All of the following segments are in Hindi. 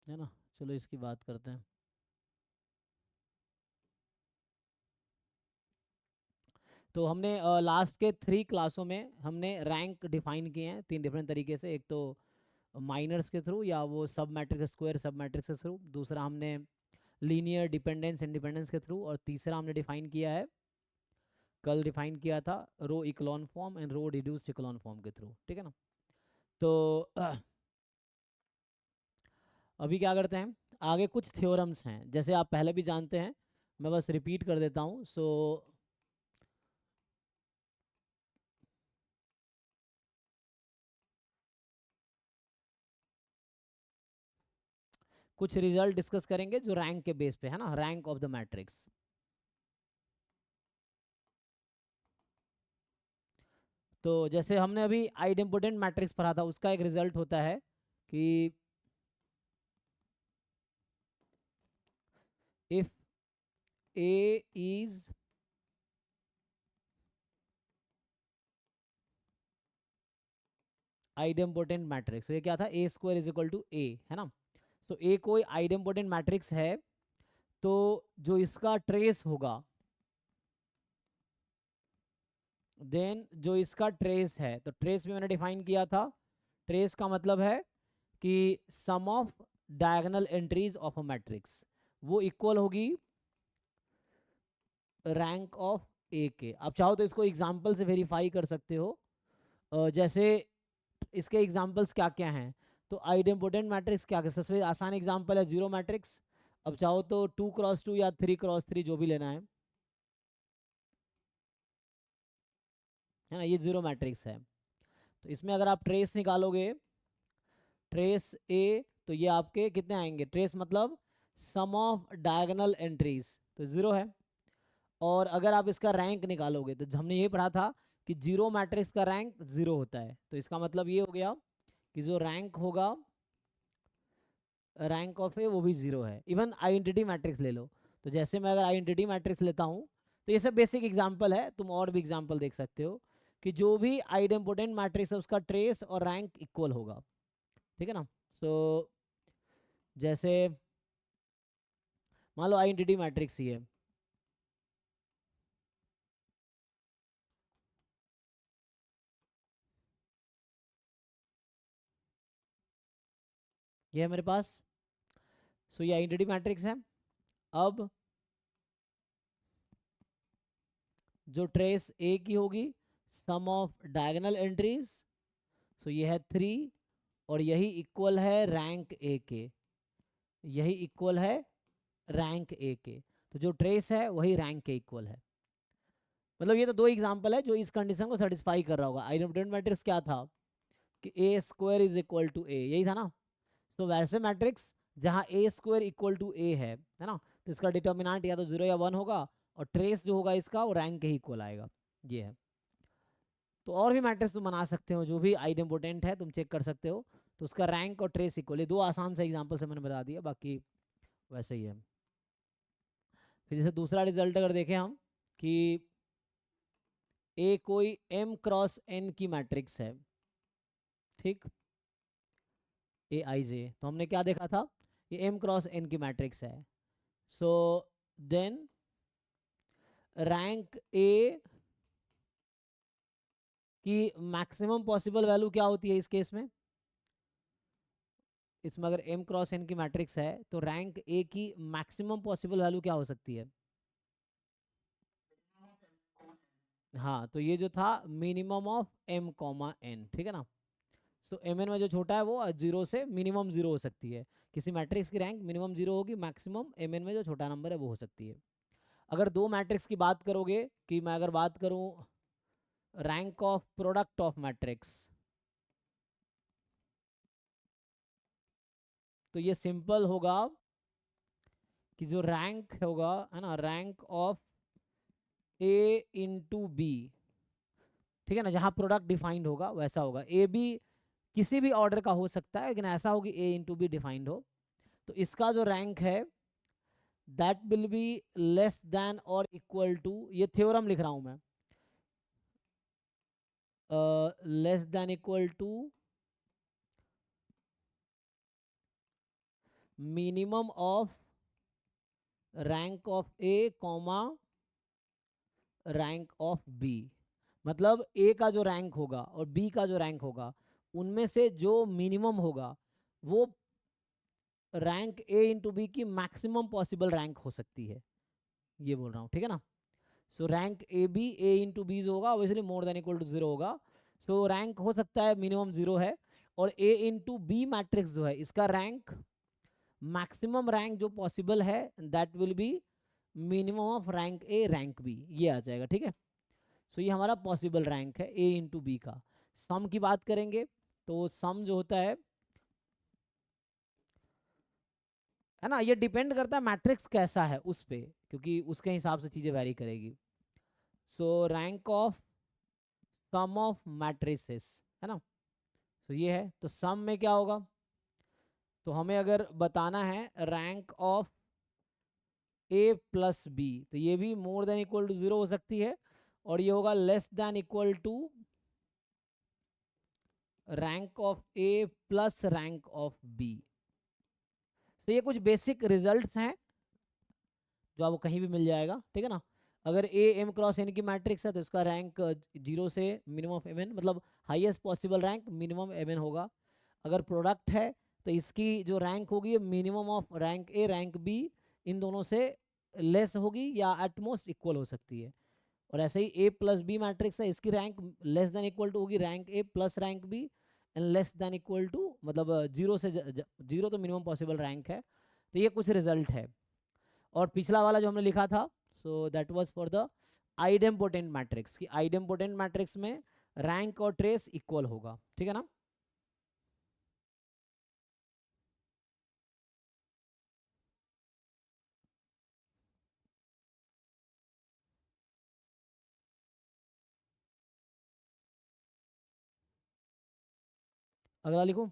है ना। चलो इसकी बात करते हैं। तो हमने लास्ट के 3 क्लासों में हमने रैंक डिफाइन किए हैं 3 डिफरेंट तरीके से। एक तो माइनर्स के थ्रू या वो सब मैट्रिक्स स्क्वायर सब मैट्रिक्स के थ्रू, दूसरा हमने लीनियर डिपेंडेंस इंडिपेंडेंस के थ्रू, और तीसरा हमने डिफाइन किया है, कल डिफाइन किया था, row echelon form and row reduced echelon form के थ्रू। ठीक है ना। तो अभी क्या करते हैं, आगे कुछ थ्योरम्स हैं जैसे आप पहले भी जानते हैं, मैं बस रिपीट कर देता हूँ। कुछ रिजल्ट डिस्कस करेंगे जो रैंक के बेस पे है ना, रैंक ऑफ द मैट्रिक्स। तो जैसे हमने अभी आइडेम्पोटेंट मैट्रिक्स पढ़ा था, उसका एक रिजल्ट होता है कि if A is idempotent matrix, ये क्या था, ए स्क्वायर इज इक्वल टू ए, है ना। सो ए कोई आइडेम्पोटेंट मैट्रिक्स है, तो जो इसका ट्रेस होगा, देन जो इसका ट्रेस है, तो ट्रेस भी मैंने डिफाइन किया था। ट्रेस का मतलब है कि sum of diagonal entries of a matrix वो इक्वल होगी रैंक ऑफ ए के। आप चाहो तो इसको एग्जाम्पल से वेरीफाई कर सकते हो। जैसे इसके एग्जाम्पल्स क्या क्या हैं, तो आइडेम्पोटेंट मैट्रिक्स क्या क्या, सबसे आसान एग्जाम्पल है जीरो मैट्रिक्स। अब चाहो तो 2x2 या 3x3 जो भी लेना है ना, ये जीरो मैट्रिक्स है। तो इसमें अगर आप ट्रेस निकालोगे, ट्रेस ए, तो ये आपके कितने आएंगे, ट्रेस मतलब सम ऑफ डायगोनल एंट्रीज, तो जीरो है। और अगर आप इसका रैंक निकालोगे, तो हमने ये पढ़ा था कि जीरो मैट्रिक्स का रैंक जीरो होता है, तो इसका मतलब ये हो गया कि जो रैंक होगा, रैंक ऑफ ए वो भी जीरो है। इवन आइडेंटिटी मैट्रिक्स ले लो, तो जैसे मैं अगर आइडेंटिटी मैट्रिक्स लेता हूँ, तो ये सब बेसिक एग्जांपल है, तुम और भी एग्जांपल देख सकते हो कि जो भी आइडेम्पोटेंट मैट्रिक्स है उसका ट्रेस और रैंक इक्वल होगा। ठीक है ना। सो जैसे मान लो आइडेंटिटी मैट्रिक्स ही है, ये है मेरे पास। सो ये आइडेंटिटी मैट्रिक्स है। अब जो ट्रेस ए की होगी, सम ऑफ डायगोनल एंट्रीज, सो ये है 3, और यही इक्वल है रैंक ए के, यही इक्वल है रैंक ए के। तो जो ट्रेस है वही रैंक के इक्वल है। मतलब ये तो दो एग्जांपल है जो इस कंडीशन को सेटिस्फाई कर रहा होगा। आइडेंटिटी मैट्रिक्स क्या था कि ए स्क्वायर इज इक्वल टू ए, यही था ना। तो वैसे मैट्रिक्स जहाँ ए स्क्वायर इक्वल टू ए है ना, तो इसका डिटर्मिनेंट या तो 0 या 1 होगा, और ट्रेस जो होगा इसका वो रैंक के ही इक्वल आएगा, ये है। तो और भी मैट्रिक्स तुम बना सकते हो जो भी आइडेम्पोटेंट है, तुम चेक कर सकते हो, तो उसका रैंक और ट्रेस इक्वल, ये दो आसान से एग्जाम्पल से मैंने बता दिया, बाकी वैसे ही है। फिर जैसे दूसरा रिजल्ट अगर देखें हम कि ए कोई m क्रॉस n की मैट्रिक्स है, ठीक, ए आई जे, तो हमने क्या देखा था, ये m क्रॉस n की मैट्रिक्स है। सो देन रैंक ए की मैक्सिमम पॉसिबल वैल्यू क्या होती है इस केस में, इसमें अगर m क्रॉस n की मैट्रिक्स है तो रैंक ए की मैक्सिमम पॉसिबल वैल्यू क्या हो सकती है। हाँ, तो ये जो था minimum of m comma n, ठीक है ना। सो एम एन में जो छोटा है वो जीरो से मिनिमम जीरो हो सकती है, किसी मैट्रिक्स की रैंक मिनिमम जीरो होगी, मैक्सिमम एम एन में जो छोटा नंबर है वो हो सकती है। अगर दो मैट्रिक्स की बात करोगे, कि मैं अगर बात करूं rank of product of matrix, तो ये सिंपल होगा कि जो रैंक होगा, है ना, rank of A into B, ठीक है ना, जहां प्रोडक्ट डिफाइंड होगा वैसा होगा। ए बी किसी भी ऑर्डर का हो सकता है, लेकिन ऐसा होगी ए इंटू बी डिफाइंड हो, तो इसका जो रैंक है that will be less than और इक्वल टू, ये थ्योरम लिख रहा हूं मैं, less than equal to minimum of rank of A comma rank of B. मतलब ए का जो रैंक होगा और बी का जो रैंक होगा उनमें से जो मिनिमम होगा वो रैंक ए इंटू बी की मैक्सिमम पॉसिबल रैंक हो सकती है, ये बोल रहा हूँ, ठीक है ना। So rank A B A into B जो होगा obviously more than equal to zero होगा। सो रैंक हो सकता है मिनिमम जीरो है, और ए इंटू बी मैट्रिक्स जो है इसका रैंक मैक्सिमम रैंक जो पॉसिबल है that will be minimum of rank A rank B, ये आ जाएगा, ठीक है। सो ये हमारा पॉसिबल रैंक है ए इंटू बी का। सम की बात करेंगे तो सम जो होता है ना, ये डिपेंड करता है मैट्रिक्स कैसा है उस पे, क्योंकि उसके हिसाब से चीजें वैरी करेगी। So rank of sum of matrices, है ना। तो ये है, तो सम में क्या होगा, तो हमें अगर बताना है rank of A plus B, तो ये भी more than equal to zero हो सकती है, और ये होगा less than equal to rank of A plus rank of B. तो ये कुछ बेसिक रिजल्ट्स हैं जो आपको कहीं भी मिल जाएगा, ठीक है ना। अगर ए एम क्रॉस एन की मैट्रिक्स है तो इसका रैंक जीरो से मिनिमम ऑफ एम एन, मतलब highest possible rank minimum M N होगा। अगर प्रोडक्ट है तो इसकी जो रैंक होगी minimum of rank A rank B इन दोनों से लेस होगी या एटमोस्ट इक्वल हो सकती है। और ऐसे ही ए प्लस बी मैट्रिक्स है, इसकी rank less than equal to होगी rank A plus rank B and less than equal to, मतलब जीरो से जीरो तो मिनिमम पॉसिबल रैंक है। तो ये कुछ रिजल्ट है। और पिछला वाला जो हमने लिखा था, so that was for the idempotent matrix, कि आइडेम्पोटेंट मैट्रिक्स में रैंक और ट्रेस इक्वल होगा, ठीक है ना। अगला लिखूं।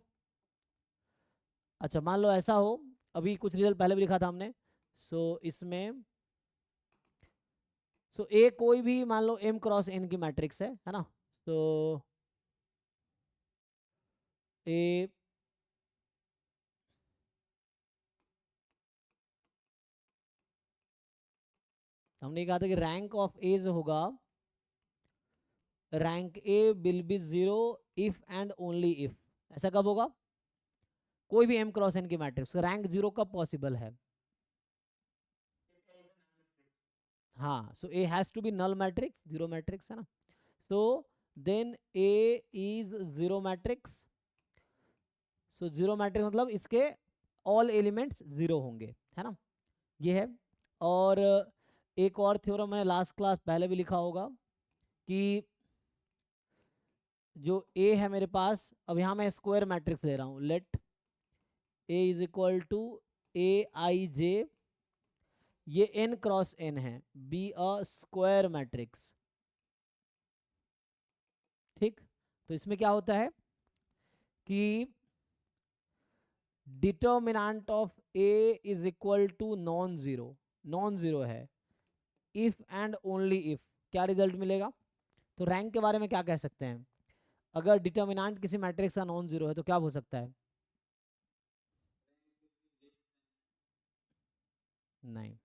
अच्छा मान लो ऐसा हो, अभी कुछ रिजल्ट पहले भी लिखा था हमने। इसमें ए कोई भी मान लो एम क्रॉस एन की मैट्रिक्स है ना। तो ए हमने कहा था कि रैंक ऑफ ए जो होगा, rank A will be zero if and only if. ऐसा कब होगा, कोई भी एम क्रॉस एन की मैट्रिक्स रैंक जीरो कब पॉसिबल है। हाँ, so A has to be null matrix, zero matrix, है ना। So then A is zero matrix. So zero matrix मतलब इसके ऑल एलिमेंट्स जीरो होंगे, है ना, ये है। और एक और थ्योरम मैंने लास्ट क्लास पहले भी लिखा होगा कि जो ए है मेरे पास, अब यहाँ मैं स्क्वायर मैट्रिक्स ले रहा हूँ, let A is equal to A I J, ये n क्रॉस n है, बी अ स्क्वायर मैट्रिक्स, ठीक। तो इसमें क्या होता है कि determinant of A is equal to non zero, non zero है इफ एंड ओनली इफ, क्या रिजल्ट मिलेगा। तो रैंक के बारे में क्या कह सकते हैं, अगर डिटर्मिनेंट किसी मैट्रिक्स का नॉन जीरो है तो क्या हो सकता है। नहीं,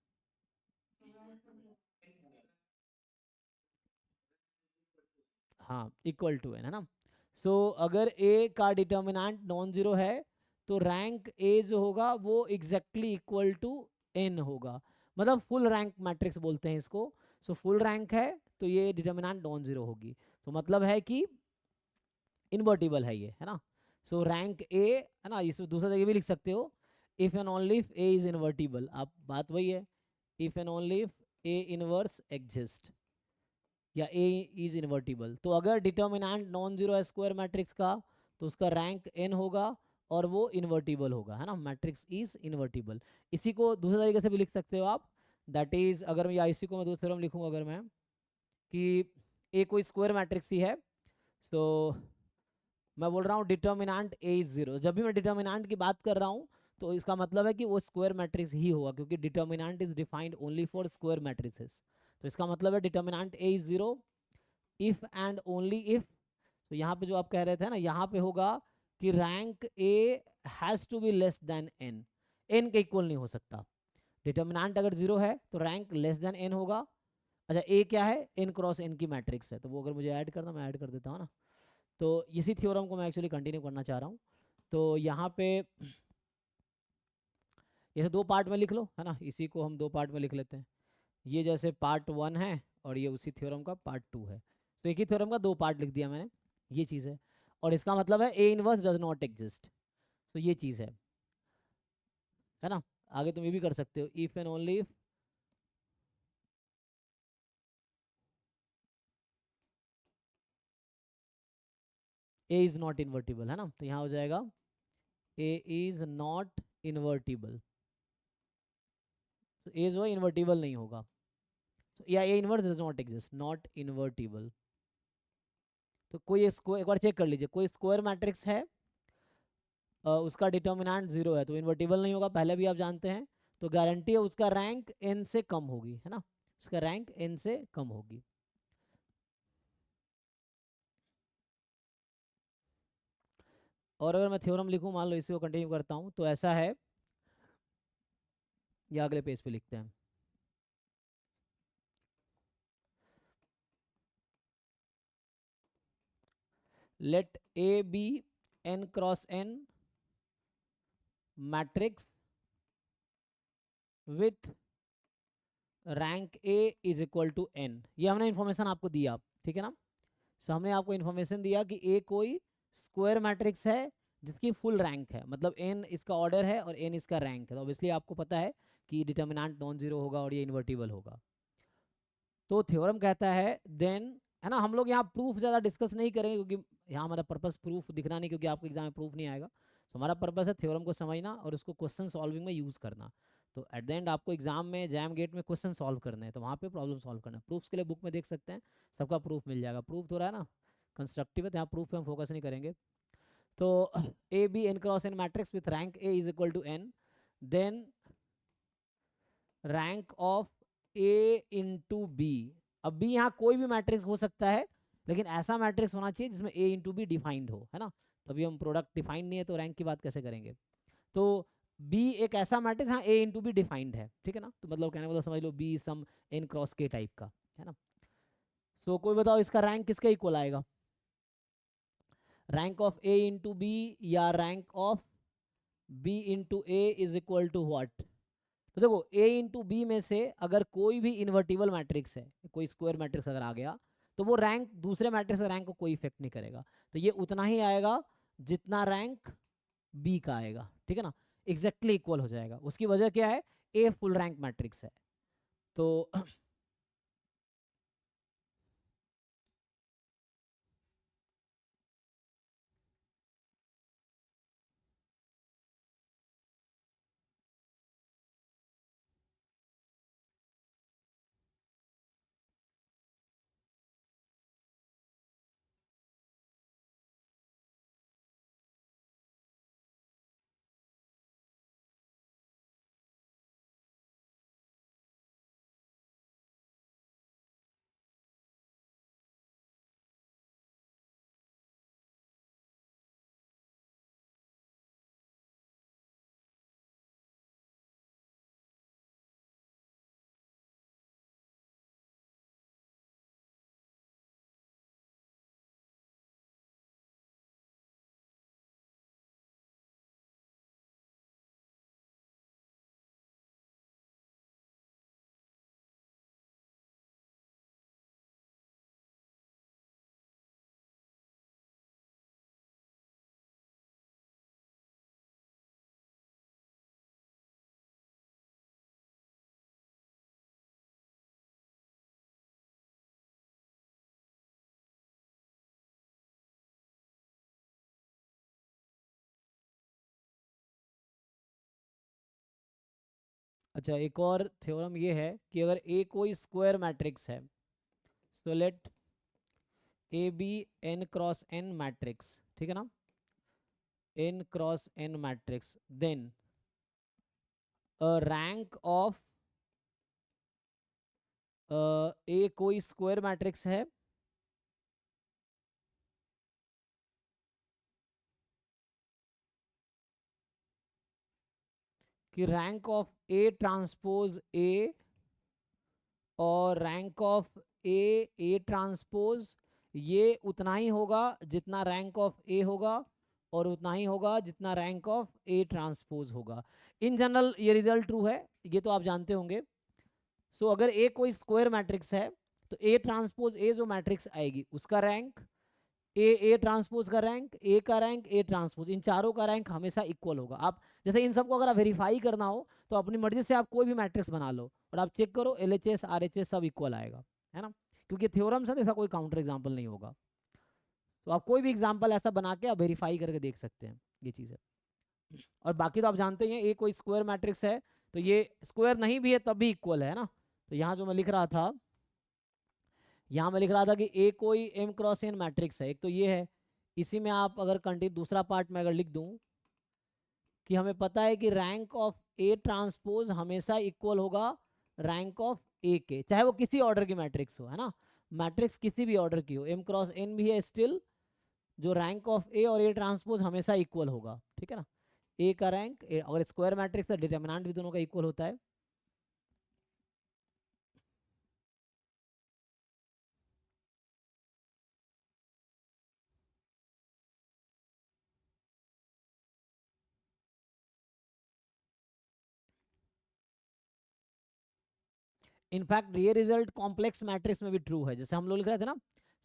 हाँ इक्वल टू एन, है ना। अगर ए का डिटर्मिनेंट नॉन जीरो है तो रैंक ए जो होगा वो एग्जैक्टली इक्वल टू एन होगा, मतलब फुल रैंक मैट्रिक्स बोलते हैं इसको। फुल रैंक है तो ये डिटर्मिनेंट नॉन जीरो होगी, तो मतलब है कि इन्वर्टिबल है ये, है ना। रैंक ए, है ना, इस दूसरा जगह भी लिख सकते हो, if and only if A is invertible, आप बात वही है, if and only if A inverse exist या ए इज इन्वर्टिबल। तो अगर डिटर्मिनेंट नॉन जीरो है स्क्वायर मैट्रिक्स का तो उसका रैंक एन होगा और वो इन्वर्टिबल होगा, है ना, मैट्रिक्स इज इन्वर्टिबल। इसी को दूसरे तरीके से भी लिख सकते हो आप, दैट इज, अगर मैं या इसी को मैं दूसरे थ्योरम लिखूंगा अगर मैं, कि ए कोई स्क्वायर मैट्रिक्स ही है, सो मैं बोल रहा हूँ डिटर्मिनेंट ए इज जीरो, जब भी मैं डिटर्मिनेंट की बात कर रहा हूँ तो इसका मतलब है कि वो स्क्वायर मैट्रिक्स ही होगा, क्योंकि determinant is defined only for square matrices. तो इसका मतलब है determinant A is zero if and only if. तो यहाँ पे जो आप कह रहे थे ना, यहाँ पे होगा कि rank A has to be less than N, N के इक्वल नहीं हो सकता। डिटर्मिनेंट अगर 0 है तो रैंक लेस देन एन होगा। अच्छा ए क्या है, एन क्रॉस एन की मैट्रिक्स है, तो वो अगर मुझे ऐड करना मैं ऐड कर देता हूँ ना। तो इसी थ्योरम को मैं एक्चुअली कंटिन्यू करना चाह रहा हूँ। तो यहाँ पे जैसे दो पार्ट में लिख लो, है ना, इसी को हम दो पार्ट में लिख लेते हैं। ये जैसे पार्ट 1 है और ये उसी थ्योरम का पार्ट 2 है, तो एक ही थ्योरम का दो पार्ट लिख दिया मैंने, ये चीज़ है। और इसका मतलब है A inverse does not exist, तो ये चीज़ है ना। आगे तुम ये भी कर सकते हो, if and only A is not invertible, है ना, तो यहाँ हो जाएगा ए इज नॉट इन्वर्टिबल। तो ए जो है इन्वर्टिबल नहीं होगा, या A inverse does not exist, not invertible. तो कोई स्क्वायर, एक बार चेक कर लीजिए, कोई स्क्वायर मैट्रिक्स है, उसका डिटर्मिनेंट 0 है, तो इन्वर्टिबल नहीं होगा, पहले भी आप जानते हैं। तो गारंटी है उसका रैंक n से कम होगी, है ना, उसका रैंक n से कम होगी। और अगर मैं थ्योरम लिखूं, मान लो इसी को कंटिन्यू करता हूं, तो ऐसा है, या अगले पेज पे लिखते हैं। Let A B n cross n matrix with rank A is equal to n। ये हमने इंफॉर्मेशन आपको दिया, ठीक है ना। सो हमने आपको इन्फॉर्मेशन दिया कि ए कोई स्क्वायर मैट्रिक्स है जिसकी फुल रैंक है, मतलब एन इसका ऑर्डर है और एन इसका रैंक है, तो ऑब्वियसली आपको पता है कि डिटर्मिनेंट नॉन जीरो होगा और ये इन्वर्टिबल होगा। तो थ्योरम कहता है देन, है ना, हम लोग यहाँ प्रूफ ज़्यादा डिस्कस नहीं करेंगे क्योंकि यहाँ हमारा पर्पस प्रूफ दिखना नहीं, क्योंकि आपको एग्जाम में प्रूफ नहीं आएगा। तो हमारा पर्पस है थ्योरम को समझना और उसको क्वेश्चन सॉल्विंग में यूज़ करना। तो एट द एंड आपको एग्जाम में जैम गेट में क्वेश्चन सॉल्व करने हैं, तो वहाँ पे प्रॉब्लम सॉल्व करना है। प्रूफ्स के लिए बुक में देख सकते हैं, सबका प्रूफ मिल जाएगा। प्रूफ तो रहा है ना, कंस्ट्रक्टिव है, तो यहाँ प्रूफ पे हम फोकस नहीं करेंगे। तो A B N cross N matrix with rank A is equal to N, then rank of A into B. अब बी यहाँ कोई भी मैट्रिक्स हो सकता है, लेकिन ऐसा मैट्रिक्स होना चाहिए जिसमें ए इंटू बी डिफाइंड हो, है ना। तभी हम प्रोडक्ट डिफाइंड नहीं है तो रैंक की बात कैसे करेंगे। तो बी एक ऐसा मैट्रिक्स, हाँ ए इंटू बी डिफाइंड है, ठीक है ना, तो मतलब कहने वाला समझ लो बी सम एन क्रॉस के टाइप का, है ना। सो कोई बताओ इसका रैंक किसके इक्वल आएगा, rank of A into B या rank of B into A is equal to what. तो देखो ए इंटू बी में से अगर कोई भी इन्वर्टिबल मैट्रिक्स है, कोई स्क्वायर मैट्रिक्स अगर आ गया, तो वो रैंक दूसरे मैट्रिक्स के रैंक को कोई इफेक्ट नहीं करेगा, तो ये उतना ही आएगा जितना रैंक बी का आएगा, ठीक है ना, एग्जैक्टली इक्वल हो जाएगा। उसकी वजह क्या है, ए फुल रैंक मैट्रिक्स है। तो अच्छा, एक और थ्योरम ये है कि अगर ए कोई स्क्वायर मैट्रिक्स है, so let A B N cross N matrix, ठीक है ना, N cross N matrix, then rank of A कोई स्क्वायर मैट्रिक्स है कि rank of A transpose A और रैंक ऑफ ए ट्रांसपोज ये उतना ही होगा जितना रैंक ऑफ ए होगा और उतना ही होगा जितना रैंक ऑफ ए ट्रांसपोज होगा। इन जनरल ये रिजल्ट ट्रू है, ये तो आप जानते होंगे। सो अगर ए कोई स्क्वायर मैट्रिक्स है तो ए ट्रांसपोज ए जो मैट्रिक्स आएगी उसका रैंक ए ट्रांसपोज का रैंक ए का रैंक ए ट्रांसपोज, इन चारों का रैंक हमेशा इक्वल होगा। आप जैसे इन सबको अगर वेरीफाई करना हो तो अपनी मर्जी से आप कोई भी मैट्रिक्स बना लो और आप चेक करो एलएचएस आरएचएस सब इक्वल आएगा, है ना, क्योंकि थ्योरम से ऐसा कोई काउंटर एग्जाम्पल नहीं होगा। तो आप कोई भी एग्जाम्पल ऐसा बना के आप वेरीफाई करके देख सकते हैं, ये चीज़ है। और बाकी तो आप जानते ही हैं ए कोई स्क्वायर मैट्रिक्स है तो ये स्क्वायर नहीं भी है तब भी इक्वल है ना। तो यहाँ जो मैं लिख रहा था, यहाँ मैं लिख रहा था कि ए कोई एम क्रॉस एन मैट्रिक्स है, एक तो ये है। इसी में आप अगर कंटिन्यू दूसरा पार्ट में अगर लिख दूं कि हमें पता है कि रैंक ऑफ ए ट्रांसपोज हमेशा इक्वल होगा रैंक ऑफ ए के, चाहे वो किसी ऑर्डर की मैट्रिक्स हो, है ना, मैट्रिक्स किसी भी ऑर्डर की हो, एम क्रॉस एन भी है स्टिल, जो रैंक ऑफ ए और ए ट्रांसपोज हमेशा इक्वल होगा, ठीक है ना। ए का रैंक अगर स्क्वायर मैट्रिक्स है डिटर्मिनेंट भी दोनों का इक्वल होता है। इनफैक्ट ये रिजल्ट कॉम्प्लेक्स मैट्रिक्स में भी ट्रू है, जैसे हम लोग लिख रहे थे ना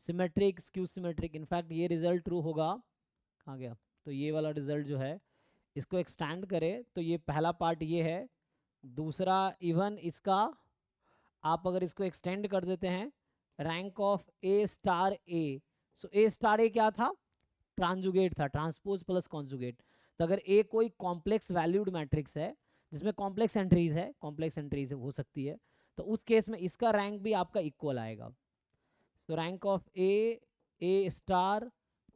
सिमेट्रिक स्क्यू सिमेट्रिक, इनफैक्ट ये रिजल्ट ट्रू होगा। कहाँ गया, तो ये वाला रिजल्ट जो है इसको एक्सटेंड करे तो ये पहला पार्ट ये है, दूसरा इवन इसका आप अगर इसको एक्सटेंड कर देते हैं rank of A star A, so A star A क्या था, ट्रांजुगेट था, ट्रांसपोज प्लस कॉन्जुगेट। तो अगर ए कोई कॉम्प्लेक्स वैल्यूड मैट्रिक्स है जिसमें कॉम्प्लेक्स एंट्रीज है, कॉम्प्लेक्स एंट्रीज हो सकती है, तो उस केस में इसका रैंक भी आपका इक्वल आएगा। तो रैंक ऑफ ए स्टार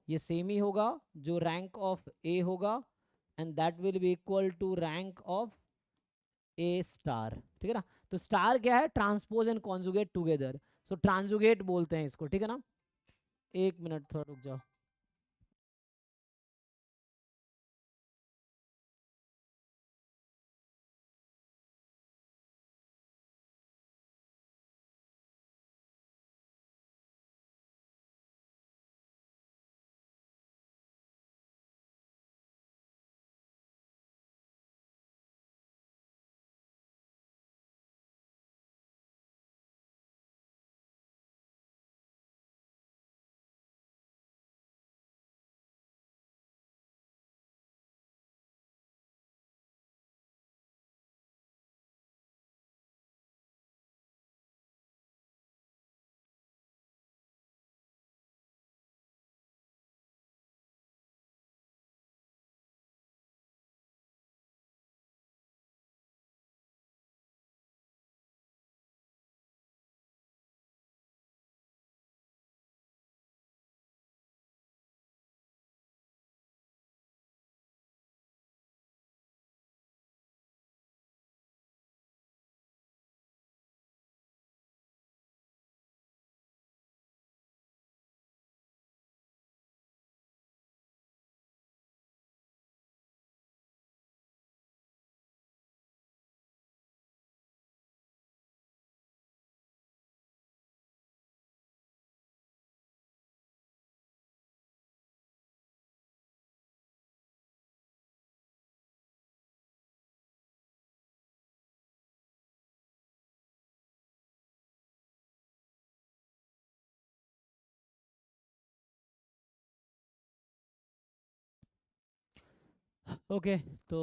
ये सेम ही होगा जो रैंक ऑफ ए होगा and that will be equal to rank of A star, ठीक है ना। तो स्टार क्या है, transpose and conjugate together, so transjugate बोलते हैं इसको, ठीक है ना। एक मिनट थोड़ा रुक जाओ। ओके तो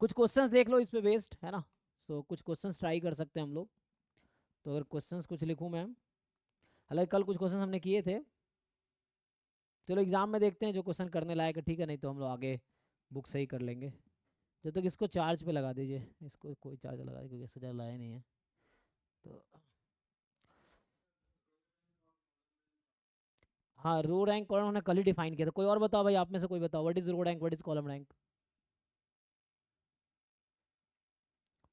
कुछ क्वेश्चंस देख लो इस पे बेस्ड, है ना। सो कुछ क्वेश्चंस ट्राई कर सकते हैं हम लोग। तो अगर क्वेश्चंस कुछ लिखूं मैं, हालांकि कल कुछ क्वेश्चंस हमने किए थे, चलो एग्जाम में देखते हैं जो क्वेश्चन करने लायक है, ठीक है, नहीं तो हम लोग आगे बुक सही कर लेंगे। जब तक इसको चार्ज पे लगा दीजिए, इसको कोई चार्ज लगा दीजिए क्योंकि इससे ज़्यादा लाया नहीं है। तो हाँ, रो रैंक कॉलम हमने कल ही डिफाइन किया था। कोई और बताओ भाई, आप में से कोई बताओ, what is row rank, what is column rank.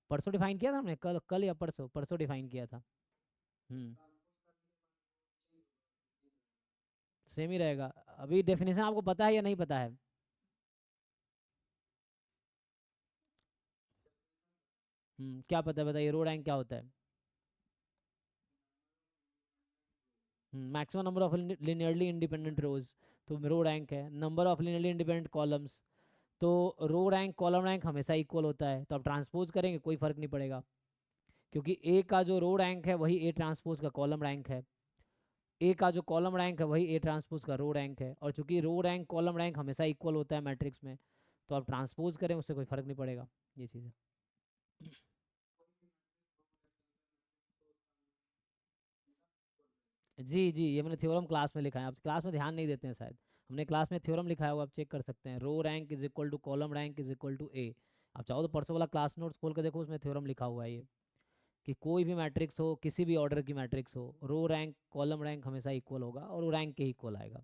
परसों डिफाइन किया था हमने, कल कल या परसों, परसों डिफाइन किया था। हम्म, सेम ही रहेगा। अभी डेफिनेशन आपको पता है या नहीं पता है। क्या पता है, बताइए रो रैंक क्या होता है? Maximum number of linearly independent rows, तो रो रैंक है। Number of linearly independent columns, तो रो रैंक कॉलम रैंक हमेशा इक्वल होता है, तो आप ट्रांसपोज करेंगे कोई फर्क नहीं पड़ेगा, क्योंकि ए का जो रो रैंक है वही ए ट्रांसपोज का कॉलम रैंक है, ए का जो कॉलम रैंक है वही ए ट्रांसपोज का रो रैंक है, और चूंकि रो रैंक कॉलम रैंक हमेशा इक्वल होता है मैट्रिक्स में, तो आप ट्रांसपोज करें उससे कोई फर्क नहीं पड़ेगा, ये चीज़ है। जी जी, ये मैंने थ्योरम क्लास में लिखा है, आप क्लास में ध्यान नहीं देते हैं शायद। हमने क्लास में थ्योरम लिखा है, वो आप चेक कर सकते हैं, row rank is equal to column rank is equal to A. आप चाहो तो परसों वाला क्लास नोट्स खोल के देखो, उसमें थ्योरम लिखा हुआ है ये, कि कोई भी मैट्रिक्स हो, किसी भी ऑर्डर की मैट्रिक्स हो, रो रैंक कॉलम रैंक हमेशा इक्वल होगा और वो रैंक के इक्वल आएगा।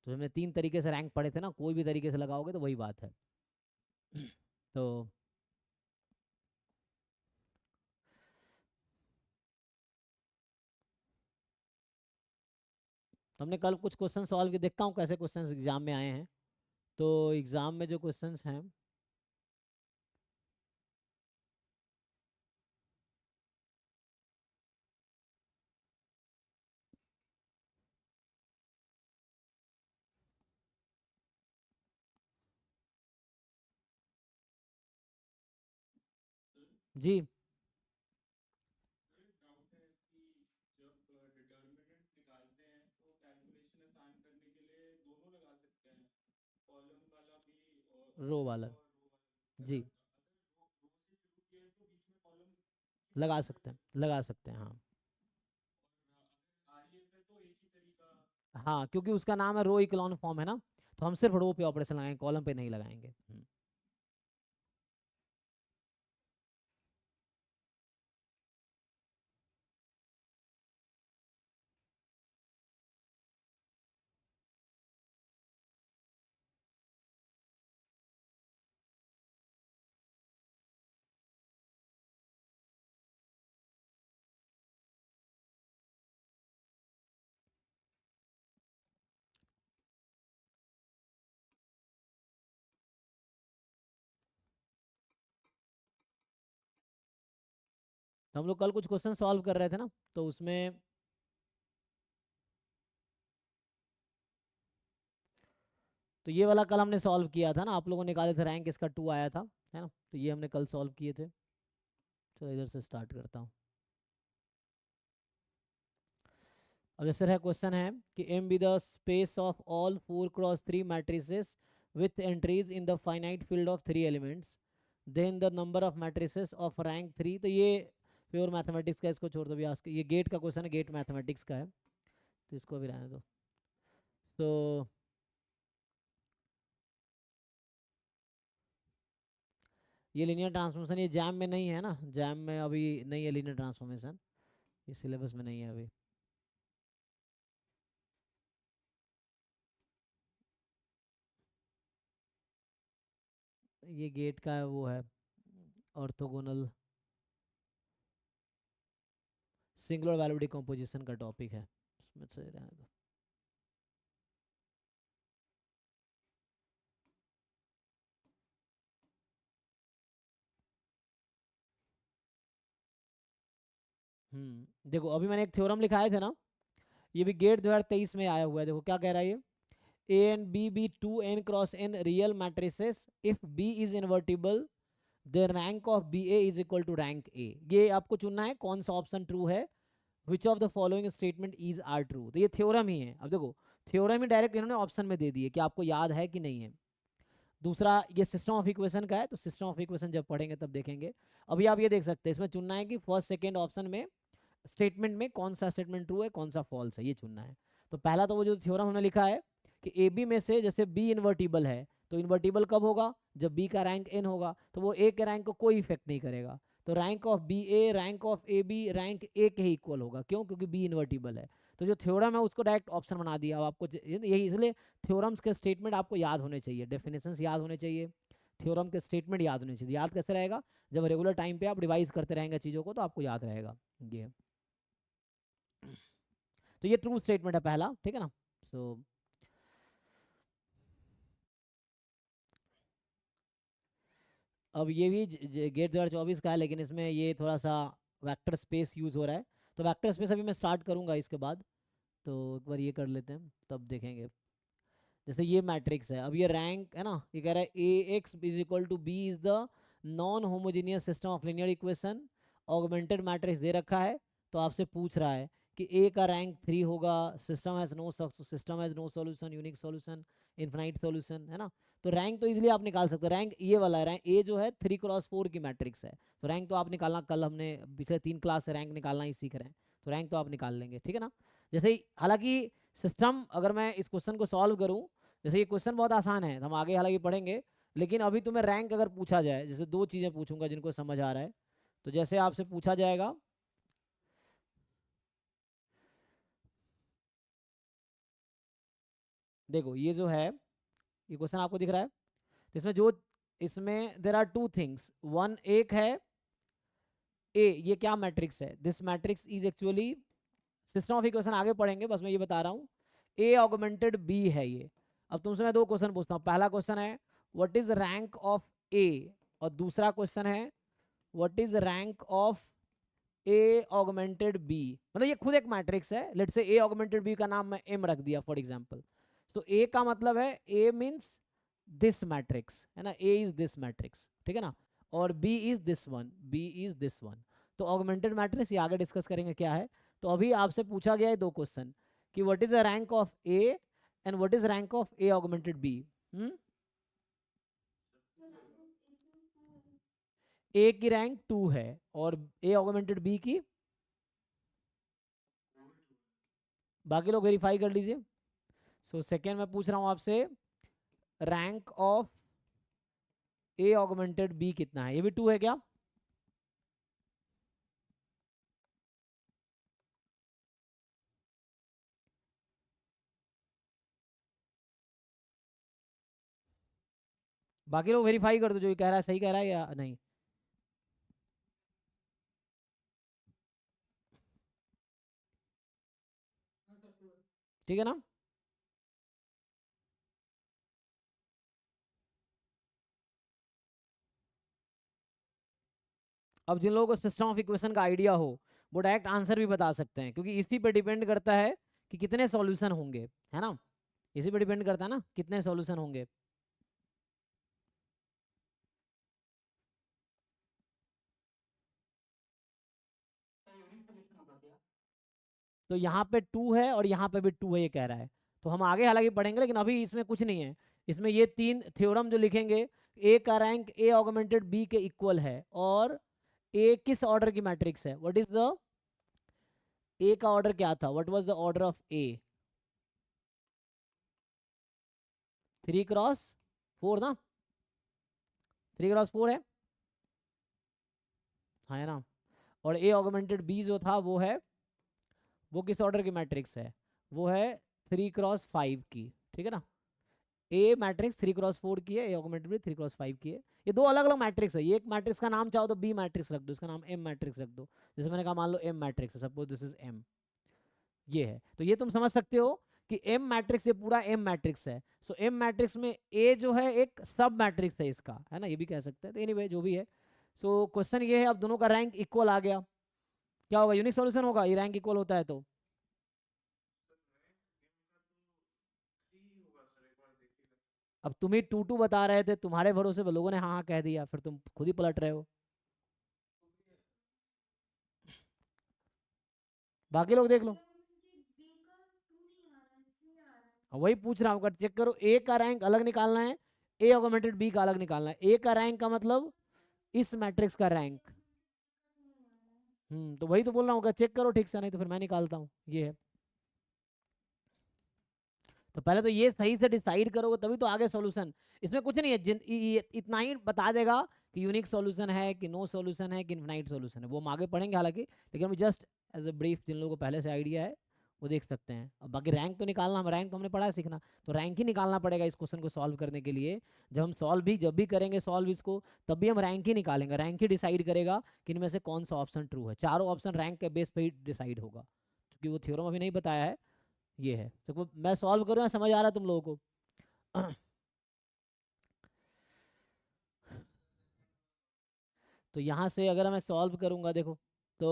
तो हमने 3 तरीके से रैंक पढ़े थे ना, कोई भी तरीके से लगाओगे तो वही बात है। तो हमने कल कुछ क्वेश्चन सॉल्व किए, देखता हूँ कैसे क्वेश्चंस एग्जाम में आए हैं। तो एग्जाम में जो क्वेश्चंस हैं, जी रो वाला, जी लगा सकते हैं, लगा सकते हैं, हाँ। हाँ, क्योंकि उसका नाम है रो इक्लोन फॉर्म है ना, तो हम सिर्फ रो पे ऑपरेशन लगाएंगे, कॉलम पे नहीं लगाएंगे। तो हम लोग कल कुछ क्वेश्चन सॉल्व कर रहे थे ना, तो उसमें तो ये वाला कल हमने सॉल्व किया था ना, आप लोगों ने निकाले थे, रैंक इसका 2 आया था, है ना, तो ये हमने कल सॉल्व किए थे। चलो इधर से स्टार्ट करता हूँ। अब जैसे है क्वेश्चन है कि M be the space of all 4x3 matrices with entries in the finite field of 3 elements, then the number of matrices of rank 3। तो ये प्योर मैथमेटिक्स का, इसको छोड़ दो भी, आज ये गेट का क्वेश्चन है, गेट मैथमेटिक्स का है, तो इसको भी रहने दो। तो ये लीनियर ट्रांसफॉर्मेशन ये जैम में नहीं है ना, जैम में अभी नहीं है लीनियर ट्रांसफॉर्मेशन, ये सिलेबस में नहीं है अभी। ये गेट का वो है, ऑर्थोगोनल सिंगुलर वैल्यू डिकम्पोजिशन का टॉपिक है, उसमें से रहने दो। देखो अभी मैंने एक थ्योरम लिखाए थे ना, ये भी गेट 2023 में आया हुआ है, देखो क्या कह रहा है ये, A and B be two N cross N real matrices if B is invertible, the rank of B A is equal to rank A. ये आपको चुनना है कौन सा ऑप्शन ट्रू है, which of the following statement is are true. तो ये थ्योरम ही है, अब देखो थ्योरम ही डायरेक्ट इन्होंने ऑप्शन में दे दिए कि आपको याद है कि नहीं है। दूसरा ये सिस्टम ऑफ इक्वेशन का है, तो सिस्टम ऑफ इक्वेशन जब पढ़ेंगे तब देखेंगे। अभी आप ये देख सकते हैं, इसमें चुनना है कि फर्स्ट सेकेंड ऑप्शन में स्टेटमेंट में कौन सा स्टेटमेंट ट्रू है कौन सा फॉल्स है, ये चुनना है। तो पहला तो वो जो थ्योरम हमने लिखा है कि ए बी में से जैसे बी इन्वर्टिबल है, तो इन्वर्टिबल कब होगा, जब बी का रैंक एन होगा, तो वो ए के रैंक को कोई इफेक्ट नहीं करेगा, तो rank of B A rank of A B rank A के ही इक्वल होगा, क्यों, क्योंकि बी इन्वर्टिबल है। तो जो थ्योरम है उसको डायरेक्ट ऑप्शन बना दिया। अब आपको यही इसलिए थ्योरम्स के स्टेटमेंट आपको याद होने चाहिए, डेफिनेशंस याद होने चाहिए, थ्योरम के स्टेटमेंट याद होने चाहिए। याद कैसे रहेगा, जब रेगुलर टाइम पे आप रिवाइज करते रहेंगे चीज़ों को, तो आपको याद रहेगा ये। तो ये ट्रू स्टेटमेंट है पहला, ठीक है ना। सो अब ये भी गेट 2024 का है, लेकिन इसमें ये थोड़ा सा वेक्टर स्पेस यूज़ हो रहा है, तो वेक्टर स्पेस अभी मैं स्टार्ट करूँगा इसके बाद। तो एक बार ये कर लेते हैं तब देखेंगे। जैसे ये मैट्रिक्स है, अब ये रैंक है ना, ये कह रहा है A X is equal to B is the non homogeneous system of linear equation, augmented matrix दे रखा है। तो आपसे पूछ रहा है कि ए का रैंक 3 होगा, system has no solution, unique solution, infinite solution, है ना। तो रैंक तो इजीली आप निकाल सकते हो। रैंक ये वाला है, रैंक ए जो है 3x4 की मैट्रिक्स है, तो रैंक तो आप निकालना, कल हमने पिछले 3 क्लास से रैंक निकालना ही सीख रहे हैं, तो रैंक तो आप निकाल लेंगे, ठीक है ना। जैसे ही हालांकि सिस्टम, अगर मैं इस क्वेश्चन को सॉल्व करूं, जैसे ये क्वेश्चन बहुत आसान है, हम आगे हालांकि पढ़ेंगे, लेकिन अभी तुम्हें रैंक अगर पूछा जाए, जैसे दो चीज़ें पूछूंगा जिनको समझ आ रहा है। तो जैसे आपसे पूछा जाएगा, देखो ये जो है, ये क्वेश्चन आपको दिख रहा है, इसमें जो, इसमें there are two things, one एक है ए, ये क्या मैट्रिक्स है, this matrix is actually, system of equation आगे पढ़ेंगे, बस मैं ये बता रहा हूँ, ए ऑगमेंटेड बी है ये। अब तुमसे मैं दो क्वेश्चन पूछता हूँ, पहला क्वेश्चन है what is rank of A, और दूसरा क्वेश्चन है what is rank of A augmented B. मतलब ये खुद एक मैट्रिक्स है, let's say A augmented B का नाम मैं एम रख दिया फॉर एग्जांपल। सो ए का मतलब है, ए मींस दिस मैट्रिक्स, है ना, ए इज दिस मैट्रिक्स, ठीक है ना, और B is this one, B is this one. तो ऑगमेंटेड मैट्रिक्स ये आगे डिस्कस करेंगे क्या है। तो अभी आपसे पूछा गया है दो क्वेश्चन कि what is the rank of A and what is rank of A augmented B. A की रैंक 2 है और ए ऑगमेंटेड बी की, बाकी लोग वेरीफाई कर लीजिए। सो सेकेंड मैं पूछ रहा हूँ आपसे, rank of A augmented B कितना है, ये भी 2 है क्या? बाकी लोग वेरीफाई कर दो, जो ये कह रहा है सही कह रहा है या नहीं। ठीक है ना। अब जिन लोगों को सिस्टम ऑफ इक्वेशन का आइडिया हो, वो डायरेक्ट आंसर भी बता सकते हैं, क्योंकि इसी पे डिपेंड करता है कि कितने सॉल्यूशन होंगे, है ना, इसी पे डिपेंड करता है ना कितने सॉल्यूशन होंगे। तो यहाँ पे 2 है और यहाँ पे भी 2 है, ये कह रहा है। तो हम आगे हालांकि पढ़ेंगे, लेकिन अभी इसमें कुछ नहीं है। इसमें ये 3 थ्योरम जो लिखेंगे, ए का रैंक ए ऑगमेंटेड बी के इक्वल है, और ए किस ऑर्डर की मैट्रिक्स है, व्हाट इज द, ए का ऑर्डर क्या था, what was the order of A, 3x4 ना, 3x4 है, हाँ है ना। और ए ऑगमेंटेड बी जो था वो है, वो किस ऑर्डर की मैट्रिक्स है, वो है 3x5 की, ठीक है ना। ए मैट्रिक्स 3x4 की है, ए ऑगमेंटेड भी 3x5 की है। ये दो अलग अलग मैट्रिक्स है, ये एक मैट्रिक्स का नाम चाहो तो बी मैट्रिक्स रख दो, इसका नाम एम मैट्रिक्स रख दो। जैसे मैंने कहा मान लो एम मैट्रिक्स है, सपोज दिस इज एम, ये है। तो ये तुम समझ सकते हो कि एम मैट्रिक्स, ये पूरा एम मैट्रिक्स है। सो एम मैट्रिक्स में ए जो है एक सब मैट्रिक्स है इसका, है ना, ये भी कह सकते हैं। तो एनीवे जो भी है, सो क्वेश्चन ये है, अब दोनों का रैंक इक्वल आ गया, क्या होगा, यूनिक सॉल्यूशन होगा, ये रैंक इक्वल होता है तो। अब तुम ही 2 2 बता रहे थे, तुम्हारे भरोसे पे लोगों ने हाँ हाँ कह दिया, फिर तुम खुद ही पलट रहे हो। बाकी लोग देख लो। वही पूछ रहा हूँ, चेक करो, ए का रैंक अलग निकालना है, ए ऑगमेंटेड बी का अलग निकालना है। ए का रैंक का मतलब इस मैट्रिक्स का रैंक। तो वही तो बोल रहा हूँ, चेक करो ठीक से, नहीं तो फिर मैं निकालता हूँ, ये है। तो पहले तो ये सही से डिसाइड करोगे तभी तो आगे सॉल्यूशन। इसमें कुछ नहीं है, इतना ही बता देगा कि यूनिक सॉल्यूशन है कि नो सॉल्यूशन है कि इनफिनाइट सॉल्यूशन है, वो हम आगे पढ़ेंगे हालांकि, लेकिन अभी जस्ट एज अ ब्रीफ जिन लोगों को पहले से आइडिया है वो देख सकते हैं। अब बाकी रैंक तो निकालना, हम रैंक तो हमने पढ़ा है सीखना, तो रैंक ही निकालना पड़ेगा इस क्वेश्चन को सॉल्व करने के लिए। जब भी करेंगे सॉल्व इसको, तब भी हम रैंक ही निकालेंगे, रैंक ही डिसाइड करेगा कि इनमें से कौन सा ऑप्शन ट्रू है। चारों ऑप्शन रैंक के बेस पे ही डिसाइड होगा, क्योंकि वो थ्योरम अभी नहीं बताया है, ये है। तो मैं सॉल्व करूँ या समझ आ रहा है तुम लोगों को? तो यहाँ से अगर मैं सॉल्व करूँगा, देखो तो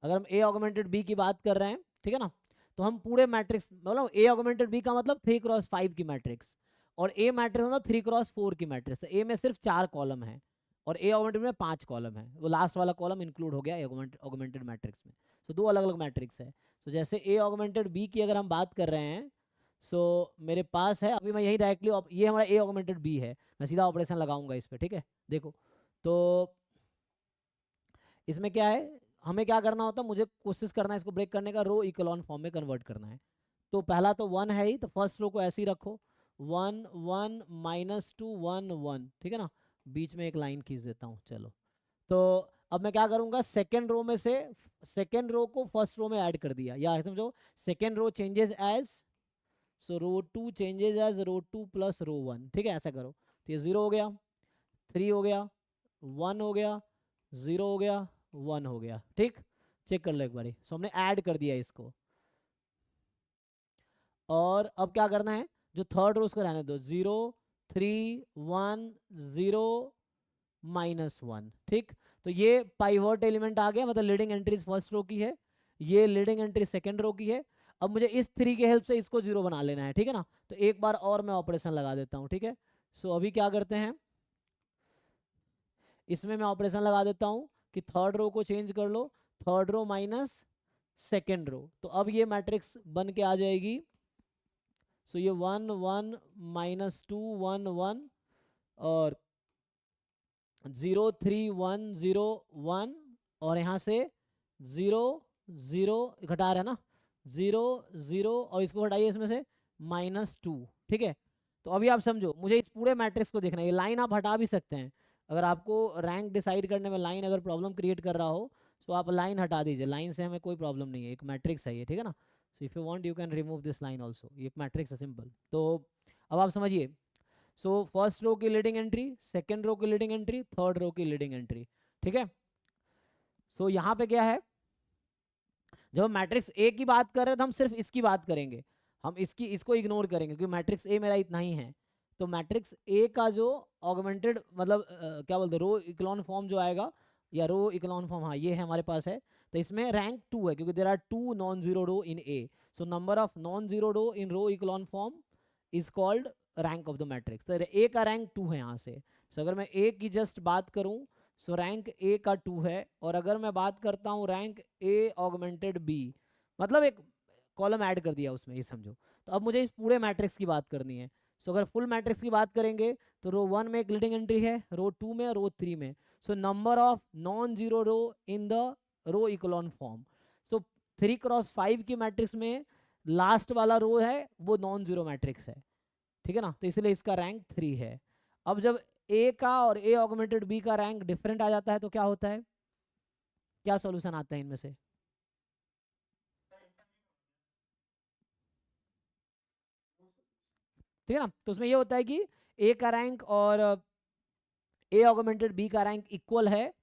अगर हम ए ऑगमेंटेड बी की बात कर रहे हैं, ठीक है ना, तो हम पूरे मैट्रिक्स मतलब ए ऑगमेंटेड बी का मतलब 3x5 की मैट्रिक्स, और ए मैट्रिक्स मतलब 3x4 की मैट्रिक्स। ए में सिर्फ 4 कॉलम है और ए ऑगमेंटेड में 5 कॉलम है, वो लास्ट वाला कॉलम इंक्लूड हो गया ऑगमेंटेड मैट्रिक्स में। तो दो अलग अलग मैट्रिक्स है। तो जैसे ए ऑगमेंटेड बी की अगर हम बात कर रहे हैं, सो मेरे पास है, अभी मैं यही डायरेक्टली, ये हमारा ए ऑगमेंटेड बी है, मैं सीधा ऑपरेशन लगाऊंगा इस पर, ठीक है। देखो तो इसमें क्या है, हमें क्या करना होता है, मुझे कोशिश करना है इसको ब्रेक करने का, रो इकोलॉन फॉर्म में कन्वर्ट करना है। तो पहला तो 1 है ही, तो फर्स्ट रो को ऐसे ही रखो, 1 1 -2 1 1, ठीक है ना। बीच में एक लाइन खींच देता हूँ, चलो। तो अब मैं क्या करूँगा, सेकेंड रो में से सेकेंड रो को फर्स्ट रो में ऐड कर दिया, या समझो सेकेंड रो चेंजेस एज, सो रो 2 चेंजेस एज रो 2 प्लस रो 1, ठीक है, ऐसा करो। तो ये 0 हो गया, 3 हो गया, 1 हो गया, 0 हो गया, 1 हो गया, ठीक। चेक कर लो एक बारी। सो हमने ऐड कर दिया इसको, और अब क्या करना है, जो थर्ड रो उसको रहने दो, 0 3 1 0 -1, ठीक। तो ये पाइवट एलिमेंट आ गया, मतलब लीडिंग एंट्रीज फर्स्ट रो की है, ये लीडिंग एंट्री सेकेंड रो की है। अब मुझे इस 3 के हेल्प से इसको 0 बना लेना है, ठीक है ना। तो एक बार और मैं ऑपरेशन लगा देता हूँ, ठीक है। सो अभी क्या करते हैं, इसमें मैं ऑपरेशन लगा देता हूँ कि थर्ड रो को चेंज कर लो, third row minus second row, तो अब ये मैट्रिक्स बन के आ जाएगी। सो ये 1 1 -2 1 1 और 0 3 1 0 1, और यहाँ से 0 0 घटा रहे हैं ना, 0 0, और इसको घटाइए इसमें से -2, ठीक है। तो अभी आप समझो, मुझे इस पूरे मैट्रिक्स को देखना है। ये लाइन आप हटा भी सकते हैं, अगर आपको रैंक डिसाइड करने में लाइन अगर प्रॉब्लम क्रिएट कर रहा हो, तो आप लाइन हटा दीजिए, लाइन से हमें कोई प्रॉब्लम नहीं है, एक मैट्रिक्स है ये, ठीक है ना। So if you want you can remove this line also, ये एक मैट्रिक्स है, सिंपल। तो अब आप समझिए, सो फर्स्ट रो की लीडिंग एंट्री, सेकेंड रो की लीडिंग एंट्री, थर्ड रो की लीडिंग एंट्री, ठीक है। सो यहाँ पे क्या है, जब हम मैट्रिक्स ए की बात कर रहे हैं तो हम सिर्फ इसकी बात करेंगे, हम इसको इग्नोर करेंगे, क्योंकि मैट्रिक्स ए मेरा इतना ही है। तो मैट्रिक्स ए का जो ऑगमेंटेड मतलब क्या बोलते हैं, रो इक्लॉन फॉर्म जो आएगा, या रो इक्लॉन फॉर्म, हाँ ये है हमारे पास है। तो इसमें रैंक 2 है, क्योंकि there are 2 non zero row in A. So number of non zero row in row echelon form is called rank of the matrix. तो ए का रैंक 2 है यहाँ से। सो अगर मैं ए की जस्ट बात करूँ, सो रैंक ए का 2 है, और अगर मैं बात करता हूँ रैंक ए ऑगमेंटेड बी, मतलब एक कॉलम ऐड कर दिया उसमें, ये समझो। तो अब मुझे इस पूरे मैट्रिक्स की बात करनी है। सो अगर फुल मैट्रिक्स की बात करेंगे, तो रो 1 में एक लीडिंग एंट्री है, रो 2 में, रो 3 में। So number of non zero row in the row echelon form. So 3x5 की मैट्रिक्स में लास्ट वाला रो है वो नॉन जीरो मैट्रिक्स है, ठीक है ना, तो इसलिए इसका रैंक 3 है। अब जब ए का और ए ऑगमेंटेड बी का रैंक डिफरेंट आ जाता है तो क्या होता है, क्या सॉल्यूशन आता है इनमें से, ठीक है ना। तो उसमें ये होता है कि ए का रैंक और ए ऑगमेंटेड बी का रैंक इक्वल है,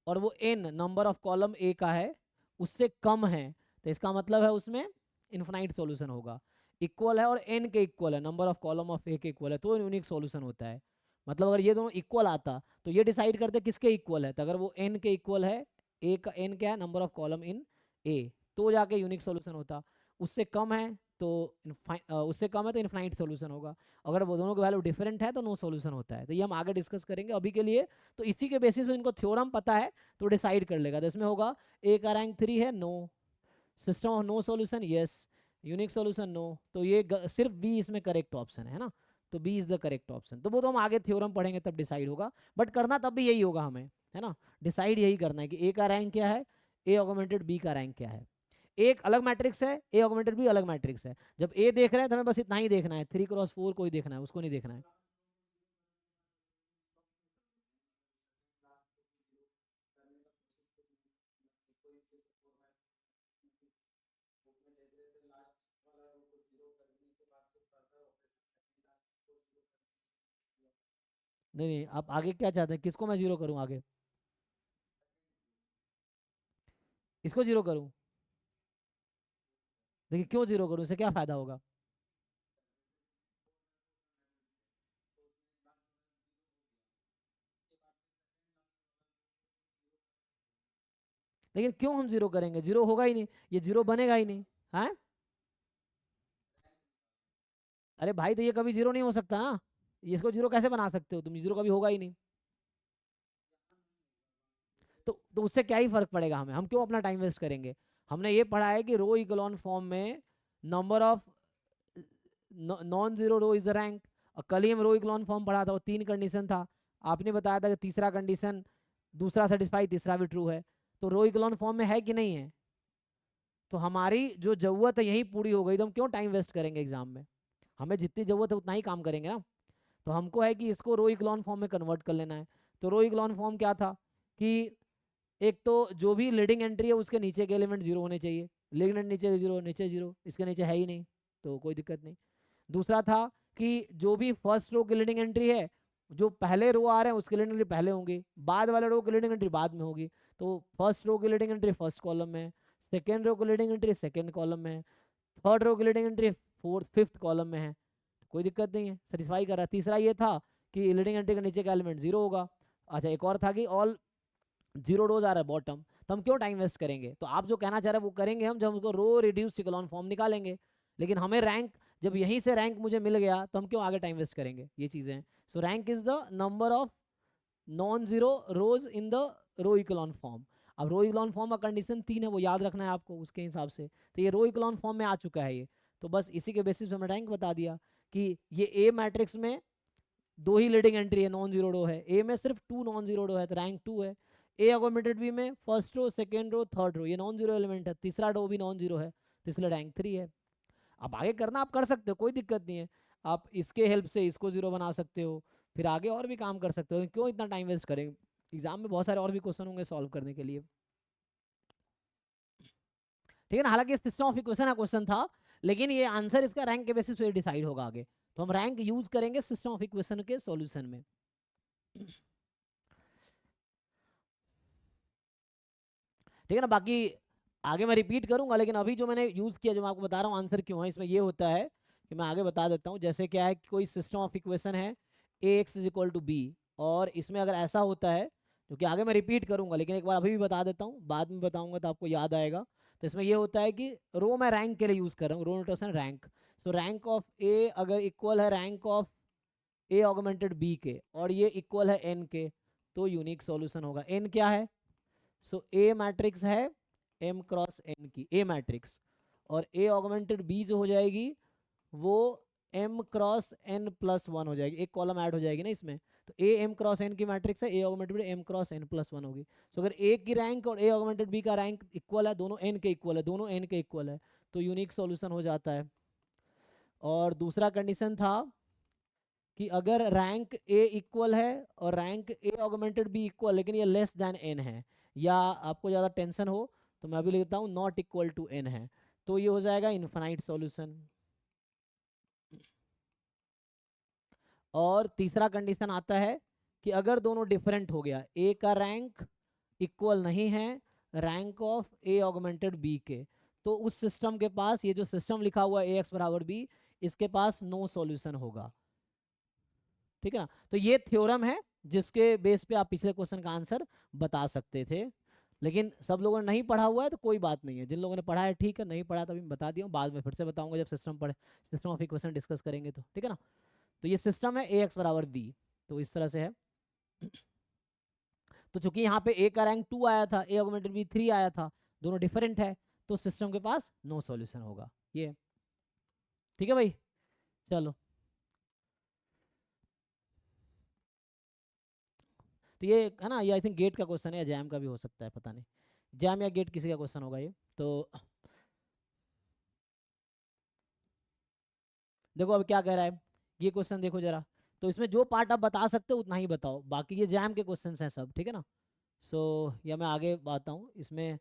और वो N number of column A का है उससे कम है, तो इसका मतलब है उसमें इन्फिनाइट सॉल्यूशन होगा। इक्वल है और एन के इक्वल है, number of column of A के इक्वल है, तो यूनिक सॉल्यूशन होता है। मतलब अगर ये दोनों इक्वल आता, तो ये डिसाइड करते किसके इक्वल है, तो अगर वो एन के इक्वल है, ए का एन क्या है, नंबर ऑफ कॉलम इन ए, तो जाके यूनिक सॉल्यूशन होता। उससे कम है तो उससे कम है तो इन्फिनाइट सॉल्यूशन होगा। अगर वो दोनों की वैल्यू डिफरेंट है तो नो सॉल्यूशन होता है। तो ये हम आगे डिस्कस करेंगे, अभी के लिए तो इसी के बेसिस पे इनको थ्योरम पता है तो डिसाइड कर लेगा। तो इसमें होगा ए का रैंक 3 है, no, system of no solution yes, unique solution no, तो ये सिर्फ बी इसमें करेक्ट ऑप्शन है ना। तो B is the correct option. तो वो तो हम आगे थ्योरम पढ़ेंगे तब डिसाइड होगा, बट करना तब भी यही होगा हमें, है ना। डिसाइड यही करना है कि ए का रैंक क्या है, ए ऑगमेंटेड बी का रैंक क्या है। एक अलग मैट्रिक्स है, ए ऑगमेंटेड बी अलग मैट्रिक्स है। जब ए देख रहे हैं तो हमें बस इतना ही देखना है, 3x4 को ही देखना है, उसको नहीं देखना है। नहीं नहीं, आप आगे क्या चाहते हैं, किसको मैं जीरो करूं आगे, इसको जीरो करूं। देखिए क्यों जीरो करूं, इससे क्या फायदा होगा। लेकिन क्यों हम 0 करेंगे, 0 होगा ही नहीं, ये 0 बनेगा ही नहीं। है अरे भाई तो ये कभी 0 नहीं हो सकता ना, इसको 0 कैसे बना सकते हो तुम, 0 कभी होगा ही नहीं। तो उससे क्या ही फर्क पड़ेगा हमें, हम क्यों अपना टाइम वेस्ट करेंगे। हमने ये पढ़ा है कि रो इकोलॉन फॉर्म में number of non zero row is the rank. और कल ही हम रो इकोलॉन फॉर्म पढ़ा था, वो 3 कंडीशन था, आपने बताया था कि तीसरा कंडीशन दूसरा सेटिस्फाई तीसरा भी ट्रू है, तो रो इकोलॉन फॉर्म में है कि नहीं है। तो हमारी जो जरूरत है यही पूरी हो गई, तो हम क्यों टाइम वेस्ट करेंगे एग्जाम में, हमें जितनी जरूरत है उतना ही काम करेंगे ना। तो हमको है कि इसको रो इकोलॉन फॉर्म में कन्वर्ट कर लेना है। तो रो इकोलॉन फॉर्म क्या था कि एक तो जो भी लीडिंग एंट्री है उसके नीचे के एलिमेंट 0 होने चाहिए, लीडिंग एंट्री नीचे 0 नीचे 0, इसके नीचे है ही नहीं तो कोई दिक्कत नहीं। दूसरा था कि जो भी फर्स्ट रो की लीडिंग एंट्री है, जो पहले रो आ रहे हैं उसकी लीडिंग एंट्री पहले होंगी, बाद वाले रो की लीडिंग एंट्री बाद में होगी। तो फर्स्ट रो की लीडिंग एंट्री फर्स्ट कॉलम में, सेकेंड रो की लीडिंग एंट्री सेकेंड कॉलम में, थर्ड रो की leading entry fourth fifth column में है, कोई दिक्कत नहीं है, सेटिस्फाई कर रहा है। तीसरा ये था कि लीडिंग एंट्री के नीचे का एलिमेंट 0 होगा। अच्छा एक और था कि ऑल 0 रोज आ रहा है बॉटम, तो हम क्यों टाइम वेस्ट करेंगे, तो आप जो कहना चाह रहे हैं वो करेंगे हम जब उसको रो रिड्यूस इकोलॉन फॉर्म निकालेंगे। लेकिन हमें रैंक, जब यहीं से रैंक मुझे मिल गया तो हम क्यों आगे टाइम वेस्ट करेंगे, ये चीज़ें हैं। So rank is the number of non zero rows in the row echelon form. अब रो इकोलॉन फॉर्म का कंडीशन 3 है, वो याद रखना है आपको उसके हिसाब से। तो ये रो इकोलॉन फॉर्म में आ चुका है ये, तो बस इसी के बेसिस पे हमने रैंक बता दिया कि ये ए मैट्रिक्स में 2 ही लीडिंग एंट्री है, नॉन जीरो रो है, ए में सिर्फ 2 नॉन जीरो रो है तो रैंक 2 है। ए ऑगमेंटेड बी में first row second row third row ये नॉन जीरो एलिमेंट है, तीसरा रो भी नॉन जीरो है तो इसलिए रैंक 3 है। अब आगे करना आप कर सकते हो, कोई दिक्कत नहीं है, आप इसके हेल्प से इसको 0 बना सकते हो, फिर आगे और भी काम कर सकते हो, क्यों इतना टाइम वेस्ट करें, एग्जाम में बहुत सारे और भी क्वेश्चन होंगे सॉल्व करने के लिए। ठीक है ना, हालांकि सिस्टम ऑफ इक्वेशन का क्वेश्चन था, लेकिन ये आंसर इसका रैंक के बेसिस पे डिसाइड होगा आगे, तो हम रैंक यूज करेंगे सिस्टम ऑफ इक्वेशन के सॉल्यूशन में। ठीक है ना, बाकी आगे मैं रिपीट करूंगा, लेकिन अभी जो मैंने यूज किया, जो मैं आपको बता रहा हूँ आंसर क्यों है, इसमें ये होता है कि मैं आगे बता देता हूँ। जैसे क्या है कि कोई सिस्टम ऑफ इक्वेशन है A X is equal to B, और इसमें अगर ऐसा होता है, जो कि आगे मैं रिपीट करूंगा लेकिन एक बार अभी भी बता देता हूँ, बाद में बताऊंगा तो आपको याद आएगा। तो इसमें ये होता है कि रो मैं रैंक के लिए यूज कर रहा हूँ, row notation rank. So rank of A अगर इक्वल है rank of A augmented B के, और ये इक्वल है एन के, तो यूनिक सॉल्यूशन होगा। एन क्या है, सो ए मैट्रिक्स है एम क्रॉस एन की ए मैट्रिक्स, और ए ऑगमेंटेड बी जो हो जाएगी वो M cross N plus one हो जाएगी, एक कॉलम ऐड हो जाएगी ना इसमें। तो ए एम क्रॉस एन की मैट्रिक्स है, A augmented M cross N plus one होगी। सो अगर ए की रैंक और ए ऑगमेंटेड बी का रैंक इक्वल है, दोनों एन के इक्वल है, दोनों एन के इक्वल है, तो यूनिक सॉल्यूशन हो जाता है। और दूसरा कंडीशन था कि अगर रैंक ए इक्वल है और rank A augmented B equal, लेकिन ये लेस देन एन है, या आपको ज़्यादा टेंशन हो तो मैं अभी लिखता हूँ नॉट इक्वल टू एन है, तो ये हो जाएगा इन्फिनाइट सॉल्यूशन। और तीसरा कंडीशन आता है कि अगर दोनों डिफरेंट हो गया, ए का रैंक इक्वल नहीं है rank of A augmented B के, तो उस सिस्टम के पास, ये जो सिस्टम लिखा हुआ है ए एक्स बराबर बी, इसके पास नो सॉल्यूशन होगा। ठीक है ना, तो ये थ्योरम है जिसके बेस पे आप पिछले क्वेश्चन का आंसर बता सकते थे। लेकिन सब लोगों ने नहीं पढ़ा हुआ है तो कोई बात नहीं है, जिन लोगों ने पढ़ा है ठीक है, नहीं पढ़ा तो अभी मैं बता दिया हूँ, बाद में फिर से बताऊंगा जब सिस्टम ऑफ इक्वेशन डिस्कस करेंगे तो। ठीक है ना, तो ये सिस्टम है ए एक्स बराबर बी, तो इस तरह से है। तो चूंकि यहाँ पे ए का रैंक 2 आया था, ए ऑगमेंटेड बी 3 आया था, दोनों डिफरेंट है, तो सिस्टम के पास नो सॉल्यूशन होगा ये। ठीक है भाई, चलो। तो ये है ना, ये आई थिंक गेट का क्वेश्चन है या जैम का भी हो सकता है, पता नहीं, जैम या गेट किसी का क्वेश्चन होगा ये। तो देखो अब क्या कह रहा है ये क्वेश्चन, देखो जरा, तो इसमें जो पार्ट आप बता सकते हो उतना ही बताओ, बाकी ये जैम के क्वेश्चंस हैं सब। ठीक है ना, सो या मैं आगे बताता हूँ इसमें।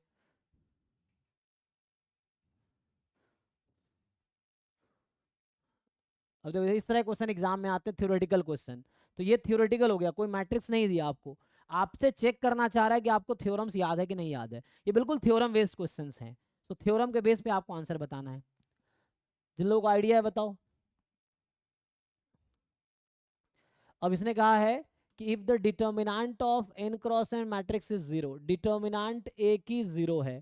अब देखो इस तरह क्वेश्चन एग्जाम में आते हैं, थ्योरेटिकल क्वेश्चन, तो ये थ्योरेटिकल हो गया, कोई मैट्रिक्स नहीं दिया आपको, आपसे चेक करना चाह रहा है कि आपको थ्योरम्स याद है कि नहीं याद है, ये बिल्कुल थ्योरम बेस्ड क्वेश्चंस हैं, तो थ्योरम के बेस पे आपको आंसर बताना है। जिन लोगों को आइडिया है बताओ। अब इसने कहा है कि if the determinant of n cross n matrix is 0, determinant A की 0 है,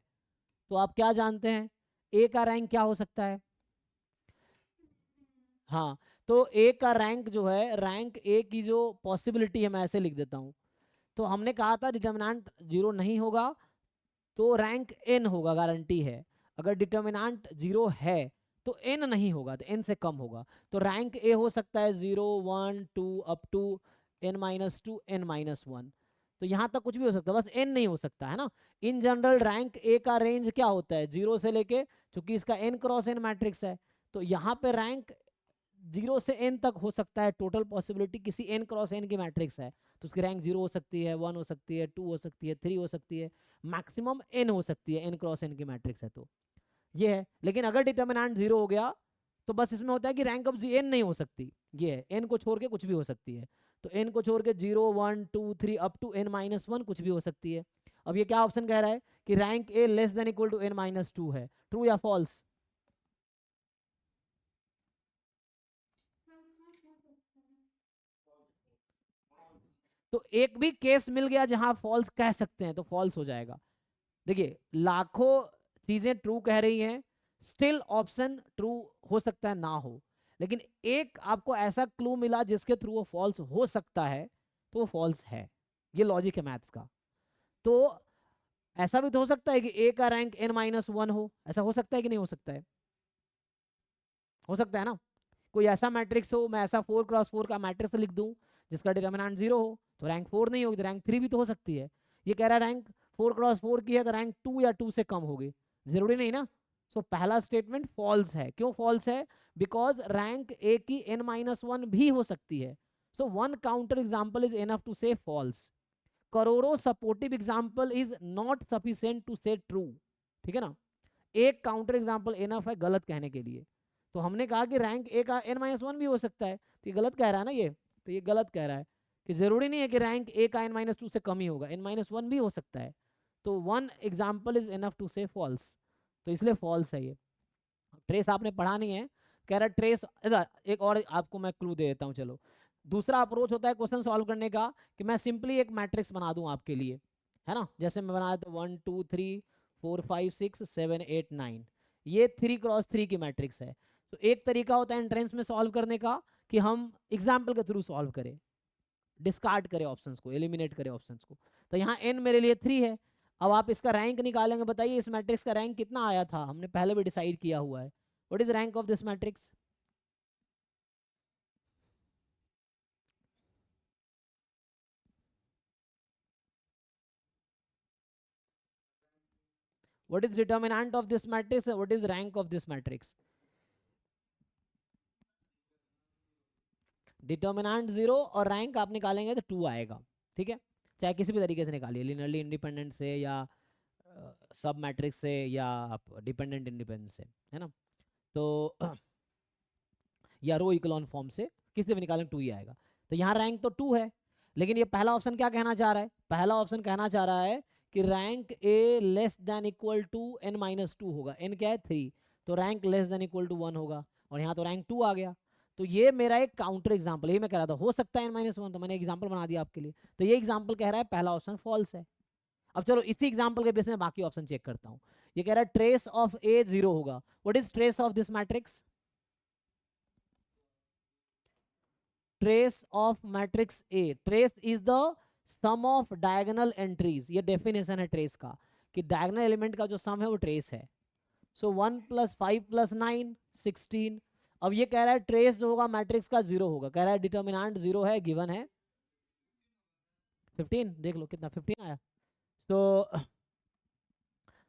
तो आप क्या जानते हैं ए का रैंक क्या हो सकता है? हाँ, तो ए का रैंक जो है, रैंक ए की जो पॉसिबिलिटी है, मैं ऐसे लिख देता हूं। तो हमने कहा था डिटर्मिनेंट 0 नहीं होगा तो रैंक n होगा, गारंटी है। अगर डिटर्मिनेंट 0 है तो n नहीं होगा, तो n से कम होगा। तो रैंक ए हो सकता है 0 1 2 अप टू n-2 n-1। तो यहां तक कुछ भी हो सकता है, बस n नहीं हो सकता है ना। इन जनरल रैंक ए का रेंज क्या होता है? 0 से लेके, चूंकि इसका n क्रॉस n मैट्रिक्स है, तो यहाँ पे रैंक 0 से n तक हो सकता है। टोटल पॉसिबिलिटी किसी n क्रॉस n की मैट्रिक्स है तो उसकी रैंक 0 हो सकती है, 1 हो सकती है, 2 हो सकती है, 3 हो सकती है, मैक्सिमम n हो सकती है, n क्रॉस n की मैट्रिक्स है तो ये है। लेकिन अगर डिटर्मिनेंट 0 हो गया तो बस इसमें होता है कि रैंक ऑफ n नहीं हो सकती, ये है, n को छोड़ के कुछ भी हो सकती है। तो n को छोड़ के 0 1 2 3 अप टू n-1 कुछ भी हो सकती है। अब ये क्या ऑप्शन कह रहा है कि rank A less than equal to n-2 है, ट्रू या फॉल्स? तो एक भी केस मिल गया जहां फॉल्स कह सकते हैं तो फॉल्स हो जाएगा। देखिए लाखों चीजें ट्रू कह रही हैं, स्टिल ऑप्शन ट्रू हो सकता है ना हो, लेकिन एक आपको ऐसा क्लू मिला जिसके थ्रू वो फॉल्स हो सकता है, तो वो फॉल्स है। ये लॉजिक है मैथ्स का। तो ऐसा भी तो हो सकता है कि ए का रैंक n-1 हो, ऐसा हो सकता है कि नहीं हो सकता है? हो सकता है ना। कोई ऐसा मैट्रिक्स हो, मैं ऐसा 4x4 का मैट्रिक्स लिख दूं जिसका डिटर्मिनेंट 0 हो, तो रैंक 4 नहीं होगी, तो रैंक 3 भी तो हो सकती है। ये कह रहा है रैंक 4x4 की है तो रैंक 2 या 2 से कम होगी, जरूरी नहीं ना। सो पहला स्टेटमेंट फॉल्स है। क्यों फॉल्स है? बिकॉज रैंक ए की n-1 भी हो सकती है। So one counter example is enough to say false. करोड़ों supportive example is not sufficient to say true. ठीक है ना, एक काउंटर एग्जाम्पल एनफ है गलत कहने के लिए। तो हमने कहा कि रैंक ए का n-1 भी हो सकता है, तो ये गलत कह रहा है ना ये। तो ये गलत कह रहा है कि जरूरी नहीं है कि रैंक ए का n-2 से कम ही होगा, n-1 भी हो सकता है। तो one example is enough to say false, तो इसलिए फॉल्स है ये। ट्रेस आपने पढ़ा नहीं है, कह रहा है ट्रेस। एक और आपको मैं क्लू दे देता हूँ, चलो। दूसरा अप्रोच होता है क्वेश्चन सॉल्व करने का कि मैं सिंपली एक मैट्रिक्स बना दूं आपके लिए, है ना। जैसे मैं बनाया था 1 2 3 4 5 6 7 8 9, ये 3x3 की मैट्रिक्स है। तो एक तरीका होता है एंट्रेंस में सॉल्व करने का कि हम एग्जाम्पल के थ्रू सॉल्व करें, डिस्कार्ड करें ऑप्शंस को, एलिमिनेट करें ऑप्शंस को। तो यहाँ n मेरे लिए 3 है। अब आप इसका रैंक निकालेंगे, बताइए इस मैट्रिक्स का रैंक कितना आया था, हमने पहले भी डिसाइड किया हुआ है। What is rank of this matrix? What is determinant of this matrix and what is rank of this matrix? Determinant 0 और रैंक आप निकालेंगे तो 2 आएगा। ठीक है, चाहे किसी भी तरीके से निकालिए, लिनियरली इंडिपेंडेंट से या सब मैट्रिक्स से या आप डिपेंडेंट इंडिपेंडेंट से, है ना। तो या रो इक्लोन फॉर्म से किसी से भी निकालेंगे 2 ही आएगा। तो यहाँ रैंक तो 2 है, लेकिन ये पहला ऑप्शन क्या कहना चाह रहा है? पहला ऑप्शन कहना चाह रहा है कि rank A less than equal to n-2 होगा। n क्या है? 3, तो rank less than equal to 1 होगा, और यहाँ तो रैंक 2 आ गया। तो ये मेरा एक काउंटर एग्जाम्पल, ये मैं कह रहा था हो सकता है n-1, तो मैंने एग्जाम्पल बना दिया आपके लिए। तो ये एग्जाम्पल कह रहा है पहला ऑप्शन फॉल्स है। अब चलो इसी एग्जाम्पल के बेस में बाकी ऑप्शन चेक करता हूँ। ये कह रहा है ट्रेस ऑफ ए 0 होगा। What is trace of this matrix? Trace of matrix A, trace is the sum of diagonal entries. ये डेफिनेशन है ट्रेस का कि डायगोनल एलिमेंट का जो सम है वो ट्रेस है। सो 1 + 5 + 9 16। अब ये कह रहा है ट्रेस जो होगा मैट्रिक्स का 0 होगा, कह रहा है डिटर्मिनेंट 0 है, गिवन है 15। देख लो कितना 15 आया। तो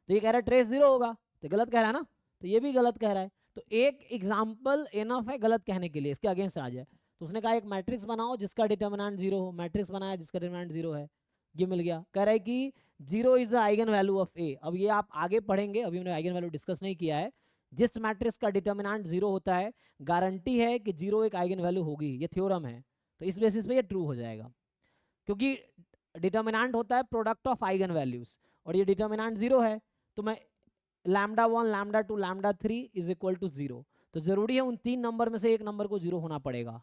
ये कह रहा है ट्रेस 0 होगा, तो गलत कह रहा है ना। तो ये भी गलत कह रहा है। तो एक एग्जाम्पल एनफ है गलत कहने के लिए, इसके अगेंस्ट आ जाए। तो उसने कहा एक मैट्रिक्स बनाओ जिसका डिटर्मिनेंट 0 हो, मैट्रिक्स बनाया जिसका डिटर्मिनेंट 0 है, ये मिल गया। कह रहा है कि 0 is the eigen value of A. अब ये आप आगे पढ़ेंगे, अभी हमने आइगन वैल्यू डिस्कस नहीं किया है। जिस मैट्रिक्स का डिटर्मिनेंट 0 होता है, गारंटी है कि 0 एक आइगन वैल्यू होगी, ये थ्योरम है। तो इस बेसिस पे ये ट्रू हो जाएगा, क्योंकि डिटर्मिनेंट होता है प्रोडक्ट ऑफ आइगन वैल्यूज, और ये डिटर्मिनेंट 0 है। तो मैं λ1 λ2 λ3 इज इक्वल टू 0, तो जरूरी है उन 3 नंबर में से एक नंबर को 0 होना पड़ेगा,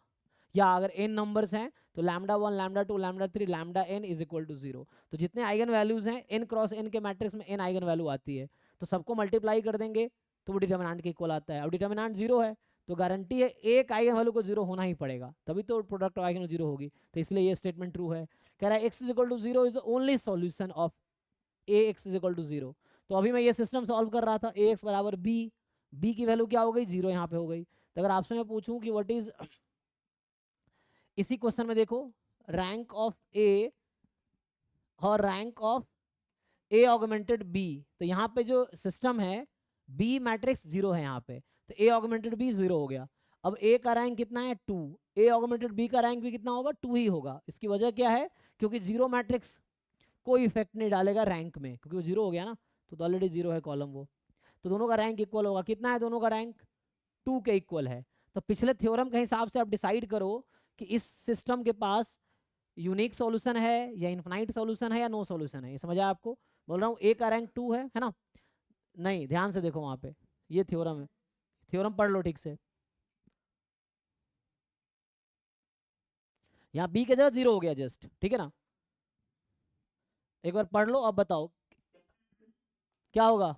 या अगर n नंबर्स हैं तो lambda 1 lambda 2 lambda 3 lambda n is equal to 0। तो जितने आइगन वैल्यूज हैं n क्रॉस n के मैट्रिक्स में n आइगन वैल्यू आती है, तो सबको मल्टीप्लाई कर देंगे तो वो डिटर्मिनेंट के इक्वल आता है। अब डिटर्मिनेंट 0 है तो गारंटी है एक आइगन वैल्यू को 0 होना ही पड़ेगा, तभी तो प्रोडक्ट ऑफ आइगन 0 होगी। तो इसलिए ये स्टेटमेंट ट्रू है। कह रहा है x is equal to 0 is the only solution of A X is equal to 0। तो अभी मैं ये सिस्टम सॉल्व कर रहा था, ए एक्स बराबर बी, बी की वैल्यू क्या हो गई 0 यहाँ पे हो गई। तो अगर आपसे मैं पूछूं कि व्हाट इज, इसी क्वेश्चन में देखो रैंक ऑफ ए और rank of A augmented B, तो यहाँ पे जो सिस्टम है बी मैट्रिक्स 0 है यहाँ पे, तो ए ऑगमेंटेड बी 0 हो गया। अब ए का रैंक कितना है 2, ए ऑगमेंटेड बी का रैंक भी कितना होगा 2 ही होगा। इसकी वजह क्या है, क्योंकि 0 मैट्रिक्स कोई इफेक्ट नहीं डालेगा रैंक में, क्योंकि वो 0 हो गया ना, तो ऑलरेडी 0 है कॉलम वो। तो दोनों का रैंक इक्वल होगा, कितना है दोनों का रैंक 2 के इक्वल है। तो पिछले थ्योरम के हिसाब से आप डिसाइड करो कि इस सिस्टम के पास यूनिक सॉल्यूशन है या इन्फिनाइट सॉल्यूशन है या नो सॉल्यूशन है। ये समझ आया आपको? बोल रहा हूँ ए का रैंक 2 है ना? नहीं, ध्यान से देखो वहां पे, ये थ्योरम है, थ्योरम पढ़ लो ठीक से। यहाँ बी के जगह 0 हो गया जस्ट, ठीक है ना? एक बार पढ़ लो, अब बताओ क्या होगा,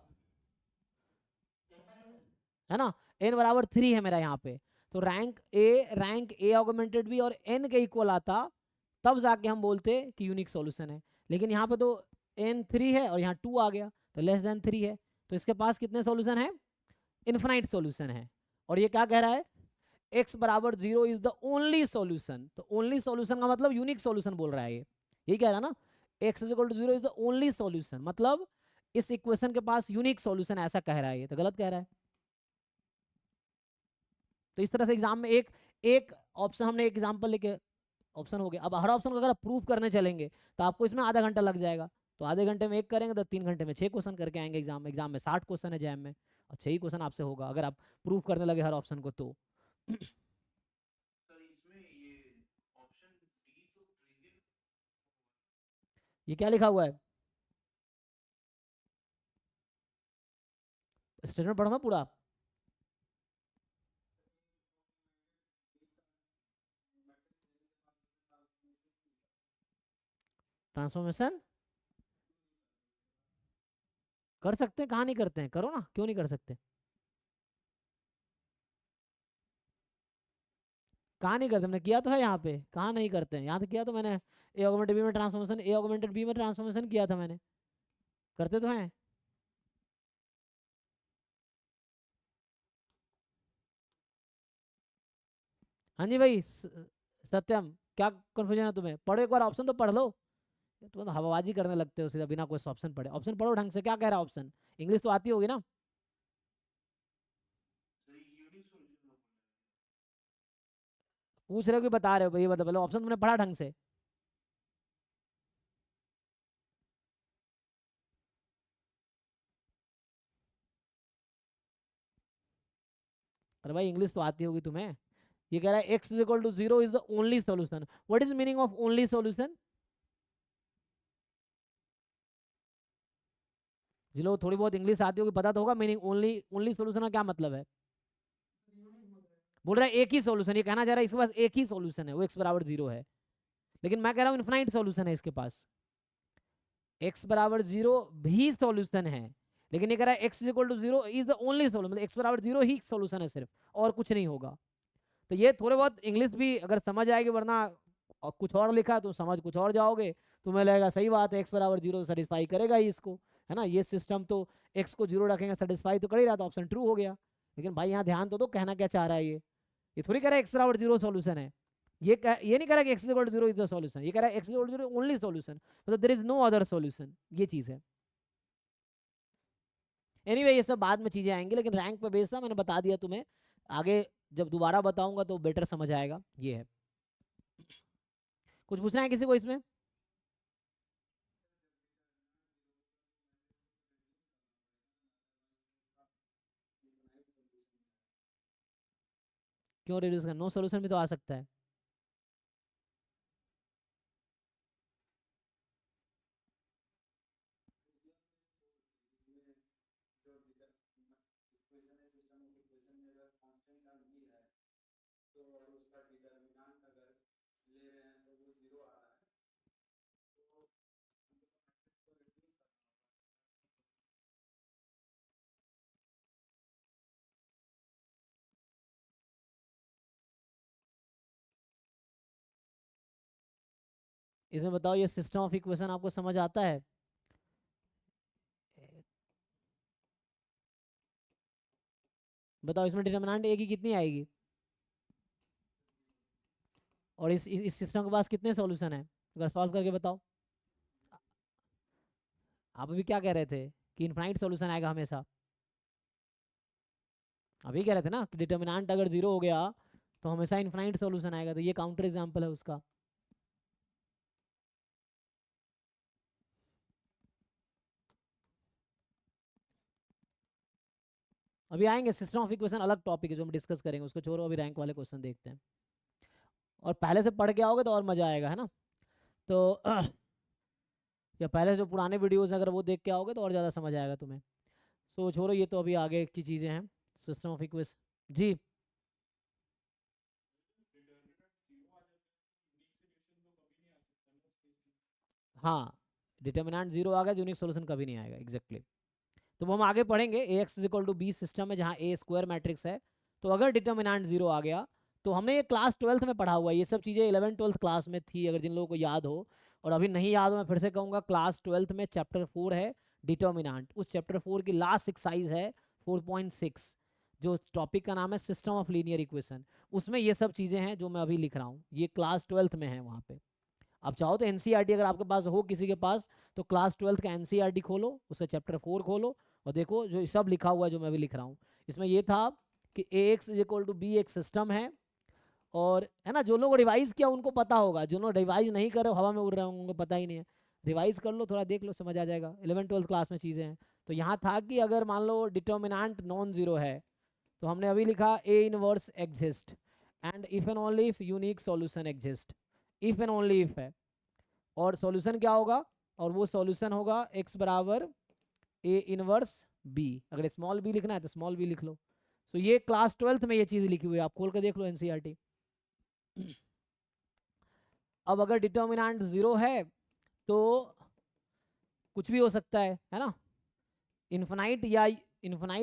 है ना? n बराबर 3 है मेरा यहाँ पे, तो रैंक ए ऑगमेंटेड बी और n के इक्वल आता, तब जाके हम बोलते कि यूनिक सॉल्यूशन है। लेकिन यहाँ पे तो n 3 है और यहाँ 2 आ गया, तो लेस देन 3 है, तो इसके पास कितने सॉल्यूशन है? इन्फिनाइट सॉल्यूशन है। और ये क्या कह रहा है, x बराबर 0 इज द ओनली सॉल्यूशन। तो ओनली सॉल्यूशन का मतलब यूनिक सॉल्यूशन बोल रहा है ये कह रहा है ना, x is equal to 0 is the only solution, मतलब इस इक्वेशन के पास यूनिक सॉल्यूशन, ऐसा कह रहा है ये, तो गलत कह रहा है। तो इस तरह से एग्जाम में एक एक ऑप्शन, हमने एक एग्जांपल लेके ऑप्शन हो गया। अब हर ऑप्शन को अगर आप प्रूफ करने चलेंगे तो आपको इसमें आधा घंटा लग जाएगा, तो आधे घंटे में एक करेंगे तो 3 घंटे में 6 क्वेश्चन करके आएंगे एग्जाम में 60 क्वेश्चन है जैम में, और 6 ही क्वेश्चन आपसे होगा अगर आप प्रूफ करने लगे हर ऑप्शन को तो। ये क्या लिखा हुआ है, स्टेटमेंट पढ़ो ना पूरा। ट्रांसफॉर्मेशन कर सकते हैं, कहाँ नहीं करते हैं, करो ना, क्यों नहीं कर सकते? कहाँ नहीं करते, हमने किया तो है यहाँ पे, कहाँ नहीं करते हैं, यहाँ तो किया तो मैंने, ए ऑगमेंटेड बी में ट्रांसफॉर्मेशन, ए ऑगमेंटेड बी में ट्रांसफॉर्मेशन किया था मैंने, करते तो हैं। हाँ जी भाई, सत्यम, क्या कंफ्यूजन है तुम्हें? पढ़ो एक बार ऑप्शन तो पढ़ लो, तुम तो हवाबाजी करने लगते हो सीधा बिना कोई ऑप्शन पढ़े। ऑप्शन पढ़ो ढंग से, क्या कह रहा है ऑप्शन, इंग्लिश तो आती होगी ना? पूछ रहे हो कि बता रहे हो? ये बता, ऑप्शन तुमने पढ़ा ढंग से? अरे भाई इंग्लिश तो आती होगी तुम्हें। ये कह रहा है x is equal to 0 is the only solution. What is meaning of only solution? जिन लोग थोड़ी बहुत इंग्लिश आती होगी पता तो होगा मीनिंग, ओनली ओनली सॉल्यूशन का क्या मतलब है? बोल रहा है एक ही सॉल्यूशन, ये कहना चाह रहा है इसके पास एक ही सॉल्यूशन है, वो x बराबर 0 है। लेकिन मैं कह रहा हूँ इन्फिनाइट सॉल्यूशन है इसके पास, x बराबर 0 भी सॉल्यूशन है, लेकिन ये कह रहा है x equal to 0 is the only solution, मतलब x बराबर 0 ही सॉल्यूशन है सिर्फ, और कुछ नहीं होगा। तो ये थोड़े बहुत इंग्लिश भी अगर समझ आएगी, वरना और कुछ और लिखा तो समझ कुछ और जाओगे, तुम्हें लगेगा सही बात है एक्स बराबर 0 सेटिस्फाई करेगा ही इसको, है ना, ये सिस्टम तो एक्स को 0 रखेंगे सेटिस्फाई तो कर ही रहा, तो ऑप्शन ट्रू हो गया। लेकिन भाई यहाँ ध्यान तो दो, कहना क्या चाह रहा है ये थोड़ी कह रहा है एक्स बराबर 0 सॉल्यूशन है, ये नहीं कह रहा कि X equal to 0 is the solution, ये कह रहा है X equal to 0 only solution, मतलब there is no other solution, ये चीज है। एनीवे ये सब बाद में चीजें आएंगी, लेकिन रैंक पे बेस था, मैंने बता दिया तुम्हें, आगे जब दोबारा बताऊंगा तो बेटर समझ आएगा। ये है, कुछ पूछना है किसी को इसमें? क्यों रिड्यूस करना, नो सॉल्यूशन भी तो आ सकता है। इसमें बताओ ये सिस्टम ऑफ इक्वेशन आपको समझ आता है? बताओ इसमें डिटर्मिनेंट ए की कितनी आएगी, और इस सिस्टम के पास कितने सॉल्यूशन है, अगर सॉल्व करके बताओ। आप अभी क्या कह रहे थे कि इनफाइनाइट सॉल्यूशन आएगा हमेशा, अभी कह रहे थे ना कि डिटर्मिनेंट अगर जीरो हो गया तो हमेशा इनफाइनाइट सॉल्यूशन आएगा, तो ये काउंटर एग्जांपल है उसका। अभी आएंगे सिस्टम ऑफ इक्वेशन, अलग टॉपिक है जो हम डिस्कस करेंगे, उसको छोड़ो, अभी रैंक वाले क्वेश्चन देखते हैं। और पहले से पढ़ के आओगे तो और मजा आएगा, है ना। तो या पहले जो पुराने वीडियोस अगर वो देख के आओगे तो और ज़्यादा समझ आएगा तुम्हें। सो छोड़ो, ये तो अभी आगे की चीज़ें हैं। सिस्टम ऑफ इक्वेशन जी। हाँ, डिटर्मिनेंट जीरो आ गया, यूनिक सोल्यूशन कभी नहीं आएगा, एग्जैक्टली तो वो हम आगे पढ़ेंगे। A X is equal to B system है जहाँ ए स्क्वायर मैट्रिक्स है, तो अगर डिटर्मिनेंट जीरो आ गया, तो हमने ये क्लास 12th में पढ़ा हुआ है, ये सब चीज़ें 11th 12th क्लास में थी, अगर जिन लोगों को याद हो। और अभी नहीं याद हो, मैं फिर से कहूँगा, क्लास 12th में चैप्टर 4 है डिटर्मिनेंट, उस चैप्टर 4 की लास्ट एक्सरसाइज है 4.6, जो टॉपिक का नाम है सिस्टम ऑफ लीनियर इक्वेशन। उसमें ये सब चीज़ें हैं जो मैं अभी लिख रहा हूँ, ये क्लास 12th में है वहाँ पे। आप चाहो तो एनसीईआरटी अगर आपके पास हो किसी के पास, तो क्लास 12th का एनसीईआरटी खोलो, उसका चैप्टर 4 खोलो, और देखो जो सब लिखा हुआ है जो मैं भी लिख रहा हूँ। इसमें ये था कि A X is equal to B एक सिस्टम है, और है ना, जो लोग रिवाइज किया उनको पता होगा, जो लोग रिवाइज नहीं कर रहे हवा में उड़ रहे होंगे उनको पता ही नहीं है। रिवाइज कर लो, थोड़ा देख लो, समझ आ जाएगा, 11th 12th क्लास में चीज़ें हैं। तो यहाँ था कि अगर मान लो डिटर्मिनेंट नॉन जीरो है, तो हमने अभी लिखा A inverse exist, and if and only if unique solution exist, if and only if है, और सॉल्यूशन क्या होगा, और वो सॉल्यूशन होगा x बराबर ए इनवर्स बी, अगर स्मॉल बी लिखना है तो स्मॉल बी लिख लो। तो ये क्लास 12th में ये चीज़ लिखी हुई है, आप खोल के देख लो एनसीईआरटी। अब अगर डिटर्मिनेंट जीरो है तो कुछ भी हो सकता है ना, इन्फिनाइट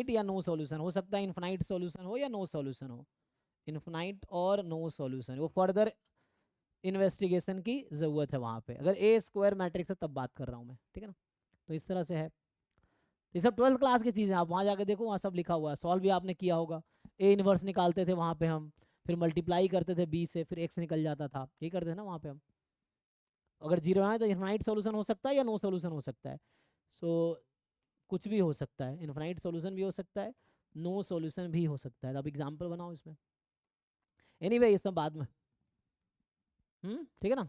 या नो सॉल्यूशन हो सकता है, इन्फिनाइट सॉल्यूशन हो या नो सॉल्यूशन हो, इन्फिनाइट और नो सॉल्यूशन, वो फर्दर इन्वेस्टिगेशन की ज़रूरत है वहाँ पे, अगर ए स्क्वायर मैट्रिक्स है तब बात कर रहा हूँ मैं, ठीक है ना। तो इस तरह से है, तो ये सब 12th क्लास की चीज़ें, आप वहाँ जाके देखो, वहाँ सब लिखा हुआ है, सॉल्व भी आपने किया होगा। ए इनवर्स निकालते थे वहाँ पे हम, फिर मल्टीप्लाई करते थे बी से, फिर एक्स निकल जाता था, ये करते थे ना वहाँ पे हम। अगर जीरो है तो इन्फिनाइट सॉल्यूशन हो सकता है या नो सॉल्यूशन हो सकता है। सो कुछ भी हो सकता है, इन्फिनाइट सॉल्यूशन भी हो सकता है, नो सॉल्यूशन भी हो सकता है। अब एग्जाम्पल बनाओ इसमें, एनीवे ये सब बाद में। ठीक है ना।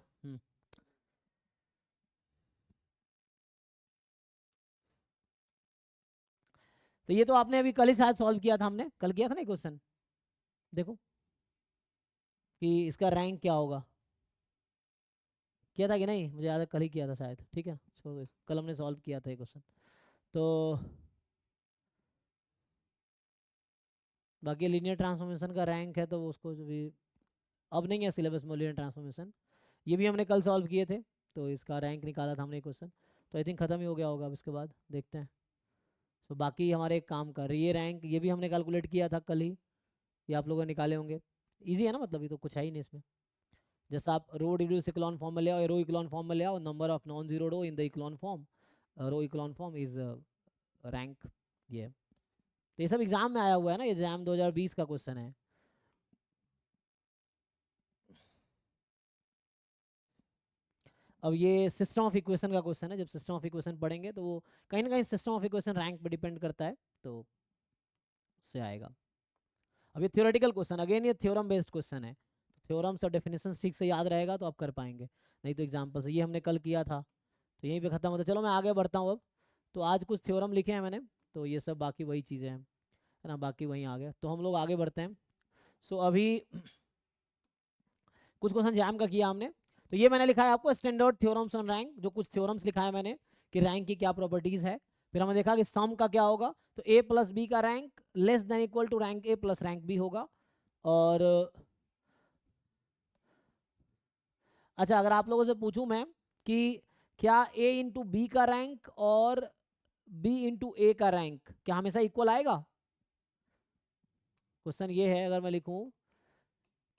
तो ये तो आपने अभी कल ही शायद सॉल्व किया था, हमने कल किया था ना क्वेश्चन, देखो कि इसका रैंक क्या होगा, किया था कि नहीं, मुझे याद है कल ही किया था शायद, ठीक है। छोड़ो, कल हमने सॉल्व किया था ये क्वेश्चन। तो बाकी लीनियर ट्रांसफॉर्मेशन का रैंक है, तो उसको जो भी अब नहीं है सिलेबस में लीनियर ट्रांसफॉर्मेशन, ये भी हमने कल सॉल्व किए थे, तो इसका रैंक निकाला था हमने क्वेश्चन, तो आई थिंक ख़त्म ही हो गया होगा। अब इसके बाद देखते हैं। तो बाकी हमारे एक काम कर ये रैंक, ये भी हमने कैलकुलेट किया था कल ही, ये आप लोगों ने निकाले होंगे। ईजी है ना, मतलब ये तो कुछ है ही नहीं इसमें। जैसा आप रो रिड्यूस इक्लॉन फॉर्म में ले आओ, रो इक्लॉन फॉर्म में ले आओ, number of non zero row in the echelon form, row echelon form is rank, ये। तो ये सब एग्जाम में आया हुआ है ना, ये एग्जाम 2020 का क्वेश्चन है। अब ये सिस्टम ऑफ इक्वेशन का क्वेश्चन है, जब सिस्टम ऑफ इक्वेशन पढ़ेंगे तो वो कहीं ना कहीं सिस्टम ऑफ इक्वेशन रैंक पे डिपेंड करता है, तो उससे आएगा। अब ये थ्योरेटिकल क्वेश्चन, अगेन ये थ्योरम बेस्ड क्वेश्चन है, थ्योरम्स और डेफिनेशंस ठीक से याद रहेगा तो आप कर पाएंगे, नहीं तो एग्जाम्पल से, ये हमने कल किया था, तो यहीं पे ख़त्म होता है। चलो मैं आगे बढ़ता हूँ अब। तो आज कुछ थ्योरम लिखे हैं मैंने, तो ये सब बाकी वही चीज़ें हैं, है ना, बाकी वहीं आ गया, तो हम लोग आगे बढ़ते हैं। सो अभी कुछ क्वेश्चन जैम का किया हमने, तो ये मैंने लिखा है आपको स्टैंडर्ड थ्योरम्स ऑन रैंक, जो कुछ थ्योरम्स लिखा है मैंने कि रैंक की क्या प्रॉपर्टीज है। फिर हमने देखा कि सम का क्या होगा, तो ए प्लस बी का rank less than equal to rank A plus rank B होगा। और अच्छा, अगर आप लोगों से पूछूं मैं कि क्या ए इंटू बी का रैंक और बी इंटू ए का रैंक क्या हमेशा इक्वल आएगा, क्वेश्चन ये है। अगर मैं लिखूं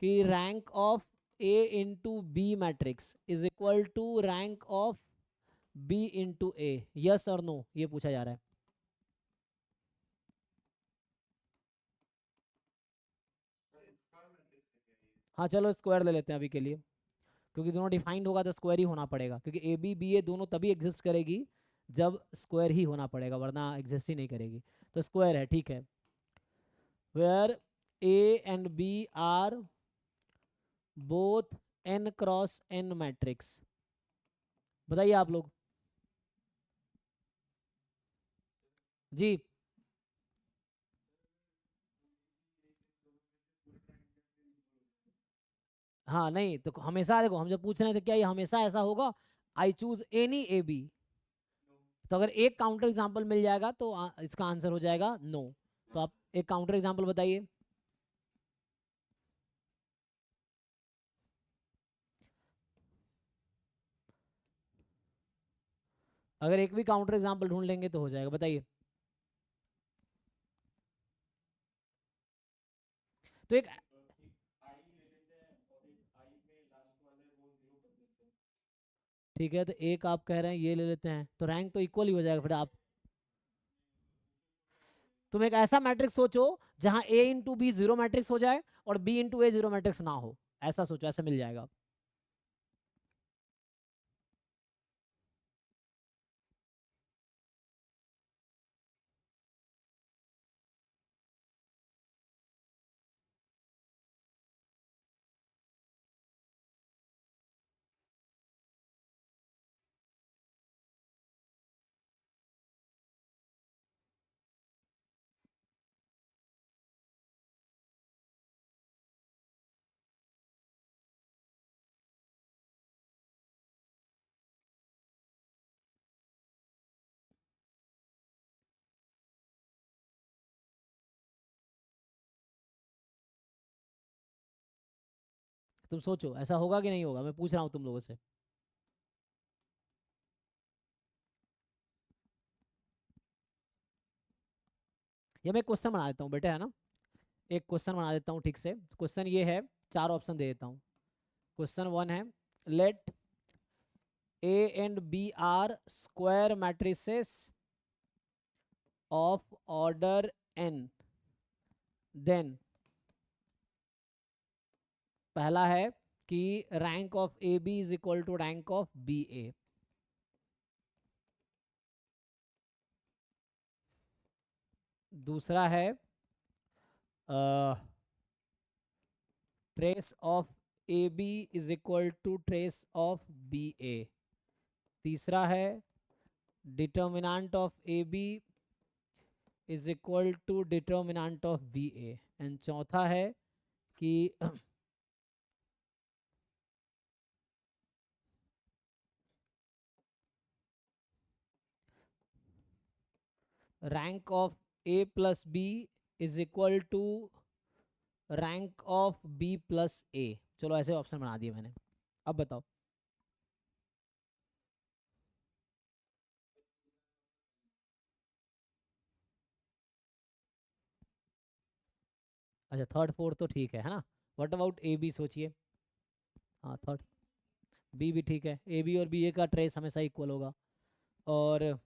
कि rank of A into B matrix is equal to rank of B into A, yes और नो, ये पूछा जा रहा है। हाँ चलो स्क्वायर ले लेते हैं अभी के लिए, क्योंकि दोनों डिफाइंड होगा तो स्क्वायर ही होना पड़ेगा, क्योंकि ए बी बी ए दोनों तभी एग्जिस्ट करेगी जब स्क्वायर ही होना पड़ेगा, वरना एग्जिस्ट ही नहीं करेगी। तो स्क्वायर है, ठीक है। Where A and B are both n cross n matrix, बताइए आप लोग जी। हाँ नहीं तो हमेशा देखो, हम जब पूछ रहे थे क्या ये हमेशा ऐसा होगा, I choose any A B, तो अगर एक काउंटर एग्जांपल मिल जाएगा तो इसका आंसर हो जाएगा नो। तो आप एक काउंटर एग्जांपल बताइए। अगर एक भी काउंटर एग्जांपल ढूंढ लेंगे तो हो जाएगा, बताइए। तो एक, ठीक है, तो एक आप कह रहे हैं ये ले लेते हैं, तो रैंक तो इक्वल ही हो जाएगा फिर। आप तुम एक ऐसा मैट्रिक्स सोचो जहां ए इंटू बी जीरो मैट्रिक्स हो जाए और बी इंटू ए जीरो मैट्रिक्स ना हो, ऐसा सोचो, ऐसा मिल जाएगा। तुम सोचो ऐसा होगा कि नहीं होगा, मैं पूछ रहा हूँ तुम लोगों से। ये मैं क्वेश्चन बना देता हूँ बेटे, है ना, एक क्वेश्चन बना देता हूँ ठीक से। क्वेश्चन ये है, चार ऑप्शन दे देता हूँ। क्वेश्चन वन है, let A and B are square matrices of order N, then पहला है कि rank of A B is equal to rank of B A. दूसरा है trace of A B is equal to trace of B A. तीसरा है determinant of A B is equal to determinant of B A. And चौथा है कि rank of A plus B is equal to rank of B plus ए। चलो ऐसे ऑप्शन बना दिए मैंने, अब बताओ। अच्छा थर्ड फोर्थ तो ठीक है ना। व्हाट अबाउट ए बी, सोचिए। हाँ थर्ड, बी भी ठीक है, ए बी और बी ए का ट्रेस हमेशा इक्वल होगा। और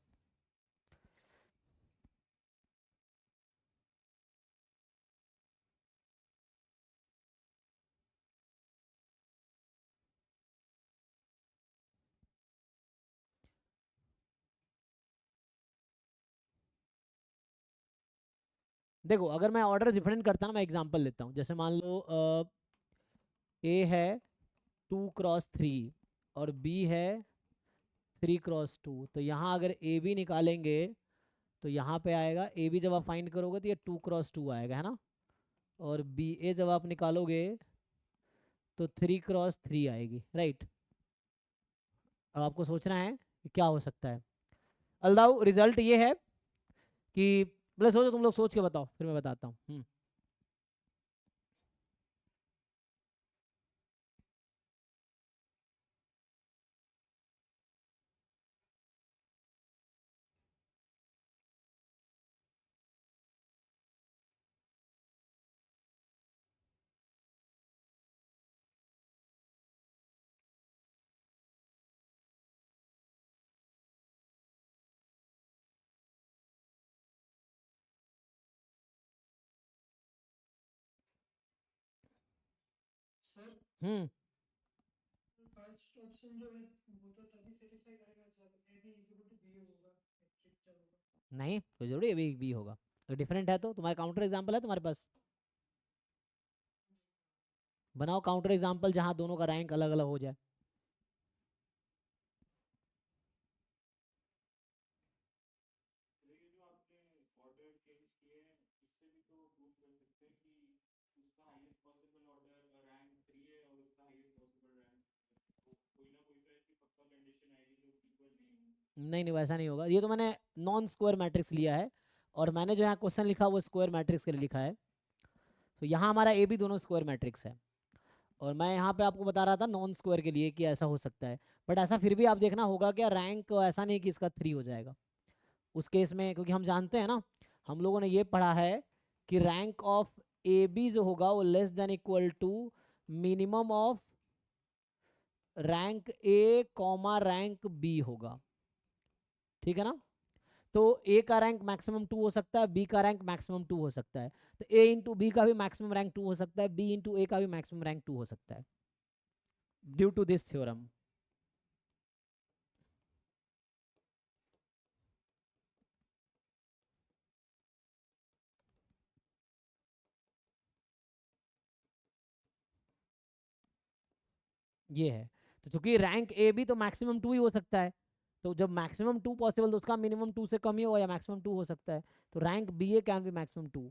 देखो अगर मैं ऑर्डर डिफरेंट करता ना, मैं एग्जांपल लेता हूँ, जैसे मान लो ए है 2 क्रॉस 3 और बी है 3 क्रॉस 2, तो यहाँ अगर ए बी निकालेंगे तो यहाँ पे आएगा, ए बी जब आप फाइंड करोगे तो ये 2 क्रॉस 2 आएगा, है ना। और बी ए जब आप निकालोगे तो 3 क्रॉस 3 आएगी, राइट। अब आपको सोचना है कि क्या हो सकता है। अल्लाह रिजल्ट ये है कि, पहले सोचो, तुम लोग सोच के बताओ फिर मैं बताता हूँ। हम्म। फर्स्ट ऑप्शन जो है वो तो तभी सेटिस्फाई करेगा जब A B is equal to B होगा, मैट्रिक्स जब होगा। नहीं तो जरूरी है बी होगा, डिफरेंट है तो तुम्हारे काउंटर एग्जाम्पल है तुम्हारे पास, बनाओ काउंटर एग्जाम्पल जहां दोनों का रैंक अलग अलग हो जाए। तो ये जो आपने ऑर्डर चेंज किए हैं, इससे भी तो प्रूव कर सकते हैं कि उसका हाईएस्ट पॉसिबल ऑर्डर रैंक 3 है और उसका हाईएस्ट पॉसिबल रैंक, तो कोई ना कोई तो ऐसी पक्का कंडीशन आएगी जो इक्वल नहीं होगी। नहीं नहीं वैसा नहीं होगा, ये तो मैंने नॉन स्क्वायर मैट्रिक्स लिया है और मैंने जो यहाँ क्वेश्चन लिखा वो स्क्वायर मैट्रिक्स के लिए लिखा है। तो यहाँ हमारा ए बी दोनों स्क्वायर मैट्रिक्स है और मैं यहाँ पे आपको बता रहा था नॉन स्क्वायर के लिए कि ऐसा हो सकता है। बट ऐसा फिर भी आप देखना होगा क्या रैंक ऐसा नहीं कि इसका 3 हो जाएगा उस केस में, क्योंकि हम जानते हैं ना, हम लोगों ने ये पढ़ा है कि रैंक ऑफ ए बी जो होगा वो less than equal to minimum of rank A comma rank B होगा, ठीक है ना। तो ए का रैंक मैक्सिमम 2 हो सकता है, बी का रैंक मैक्सिमम 2 हो सकता है, तो ए इंटू बी का भी मैक्सिमम रैंक 2 हो सकता है, बी इंटू ए का भी मैक्सिमम रैंक 2 हो सकता है ड्यू टू दिस थ्योरम। ये है, तो चूंकि रैंक ए भी तो मैक्सिमम 2 ही हो सकता है, तो जब मैक्सिमम 2 पॉसिबल तो उसका मिनिमम 2 से कम ही होगा या मैक्सिमम 2 हो सकता है, तो rank B A can be maximum 2।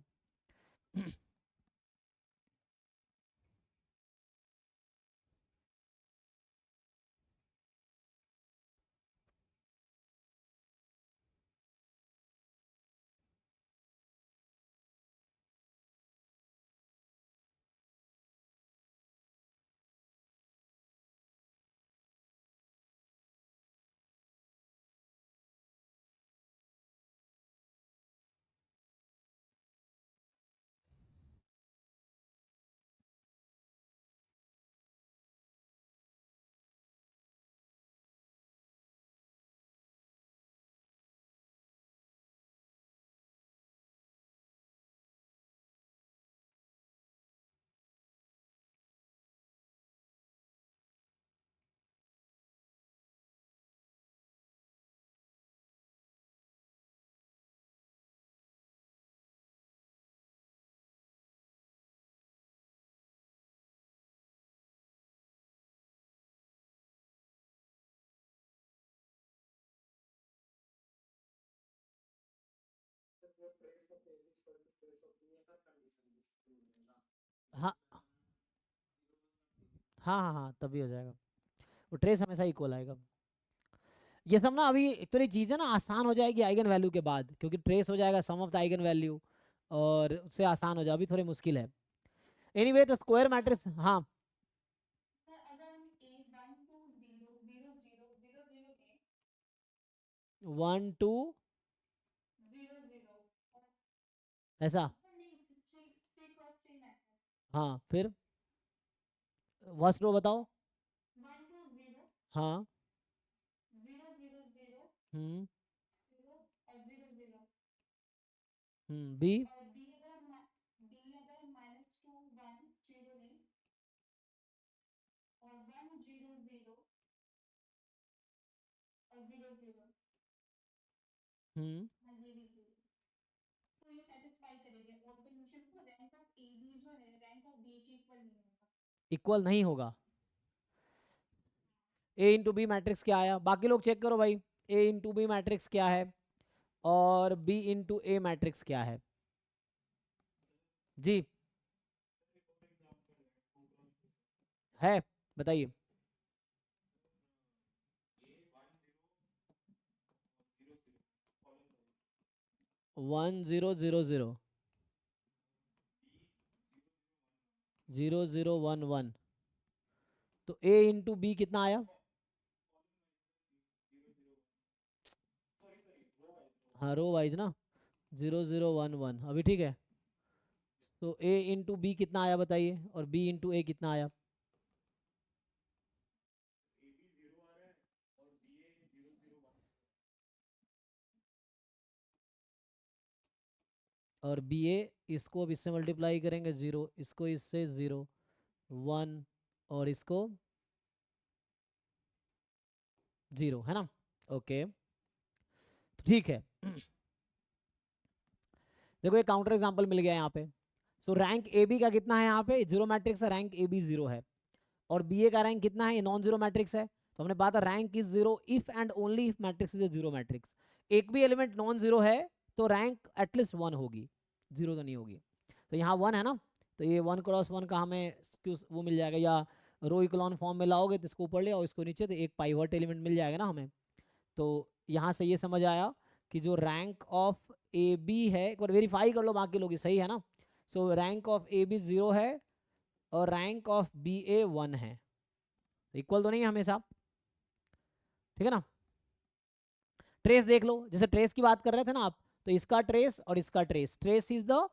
वो trace of A B equal to trace of B का कंडीशन है। हाँ हाँ हाँ हाँ तभी हो जाएगा, वो ट्रेस हमेशा इक्वल आएगा। ये सब ना अभी थोड़ी चीज़ें ना आसान हो जाएगी आइगन वैल्यू के बाद, क्योंकि ट्रेस हो जाएगा सम ऑफ द आइगन वैल्यू और उससे आसान हो जाए, अभी थोड़ी मुश्किल है। एनीवे तो स्क्वायर मैट्रिक्स, हाँ सर अगर हम ए 1 2 0 0 0 0 0 दें 1 2 0 0 और ऐसा, सर नहीं 3 3 क्रॉस 3 मैट्रिक्स हाँ फिर फर्स्ट रो बताओ। 1 2 0 हाँ 0 0 0 हम्म 0 और 0 0 बी और डी अगर -2 1 0 लें और 1 0 0 और 0 0, हम्म हाँ ये भी 0, तो ये सेटिस्फाई करेंगे और कंडीशन को रैंक ऑफ ए बी जो है रैंक ऑफ बी के इक्वल नहीं होगा। इक्वल नहीं होगा। ए इंटू बी मैट्रिक्स क्या आया, बाकी लोग चेक करो भाई, ए इंटू बी मैट्रिक्स क्या है और बी इंटू ए मैट्रिक्स क्या है जी, है बताइए। 1 0 0 0 0 0 1 1, तो ए इंटू बी कितना आया, हाँ रो वाइज ना, 0 0 1 1 अभी ठीक है। तो ए इंटू बी कितना आया बताइए और बी इंटू ए कितना आया, और बी ए इसको अब इससे मल्टीप्लाई करेंगे 0, इसको इससे 0 1 और इसको 0, है ना? ओके, तो ठीक है। देखो एक काउंटर एग्जांपल मिल गया यहाँ पे। सो रैंक ए बी का कितना है? यहाँ पे जीरो मैट्रिक्स है, रैंक ए बी 0 है। और बी ए का रैंक कितना है? ये नॉन जीरो मैट्रिक्स है। तो हमने बात rank is 0 if and only if matrix is a zero matrix. एक भी एलिमेंट नॉन जीरो है तो रैंक एटलीस्ट 1 होगी, 0 तो नहीं होगी। तो यहाँ 1 है ना, तो ये 1 क्रॉस 1 का हमें वो मिल जाएगा, या रो इक्लॉन फॉर्म में लाओगे तो इसको ऊपर ले और इसको नीचे, तो एक पाइवट एलिमेंट मिल जाएगा ना हमें। तो यहाँ से ये समझ आया कि जो रैंक ऑफ ए बी है, एक बार वेरीफाई कर लो बाकी लोग, सही है ना? So rank of A B 0 है और रैंक ऑफ बी ए 1 है। इक्वल तो नहीं है हमेशा, ठीक है ना? ट्रेस देख लो, जैसे ट्रेस की बात कर रहे थे ना आप, तो इसका ट्रेस और इसका trace, trace is the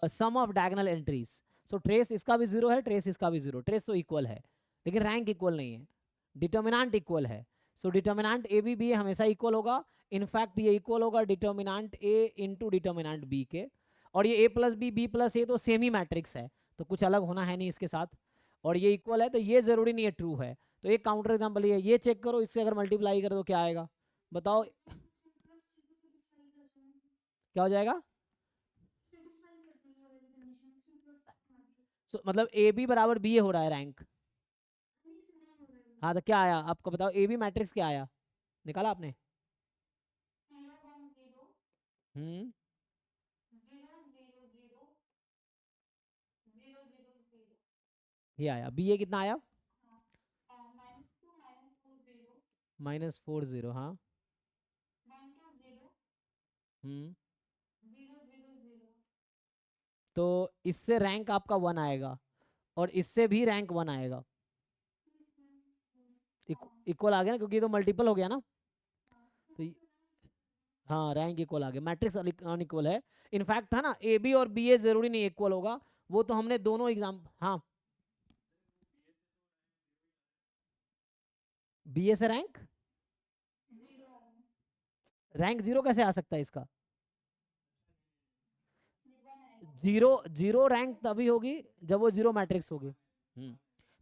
sum of diagonal entries. So trace इसका भी 0 है, ट्रेस इसका भी 0, ट्रेस तो इक्वल है, लेकिन रैंक इक्वल नहीं है। डिटर्मिनेंट इक्वल है। So determinant A B B हमेशा इक्वल होगा। इनफैक्ट ये इक्वल होगा डिटर्मिनेंट ए इंटू डिटर्मिनेंट बी के। और ये ए प्लस बी, बी प्लस ए तो सेम ही मैट्रिक्स है, तो कुछ अलग होना है नहीं इसके साथ। और ये इक्वल है तो ये जरूरी नहीं है ट्रू है। तो एक काउंटर एग्जाम्पल ये चेक करो, इससे अगर मल्टीप्लाई करो तो क्या आएगा बताओ? क्या हो जाएगा? मतलब ए बी बराबर बी ए हो रहा है रैंक। हाँ तो क्या आया आपको बताओ? ए बी मैट्रिक्स क्या आया, निकाला आपने? हम्म, ये आया। बी ए कितना आया? -4 0, हाँ। हम्म, तो इससे रैंक आपका 1 आएगा और इससे भी रैंक 1 आएगा। इक्वल आ गया ना, क्योंकि ये तो मल्टीपल हो गया ना। तो हाँ रैंक इक्वल आ गया, मैट्रिक्स अनइक्वल है। इनफैक्ट है ना, ए बी और बी ए जरूरी नहीं इक्वल होगा, वो तो हमने दोनों एग्जाम, हाँ। बी ए से रैंक, रैंक 0 कैसे आ सकता है इसका? जीरो, जीरो रैंक तभी होगी जब वो जीरो मैट्रिक्स होगी।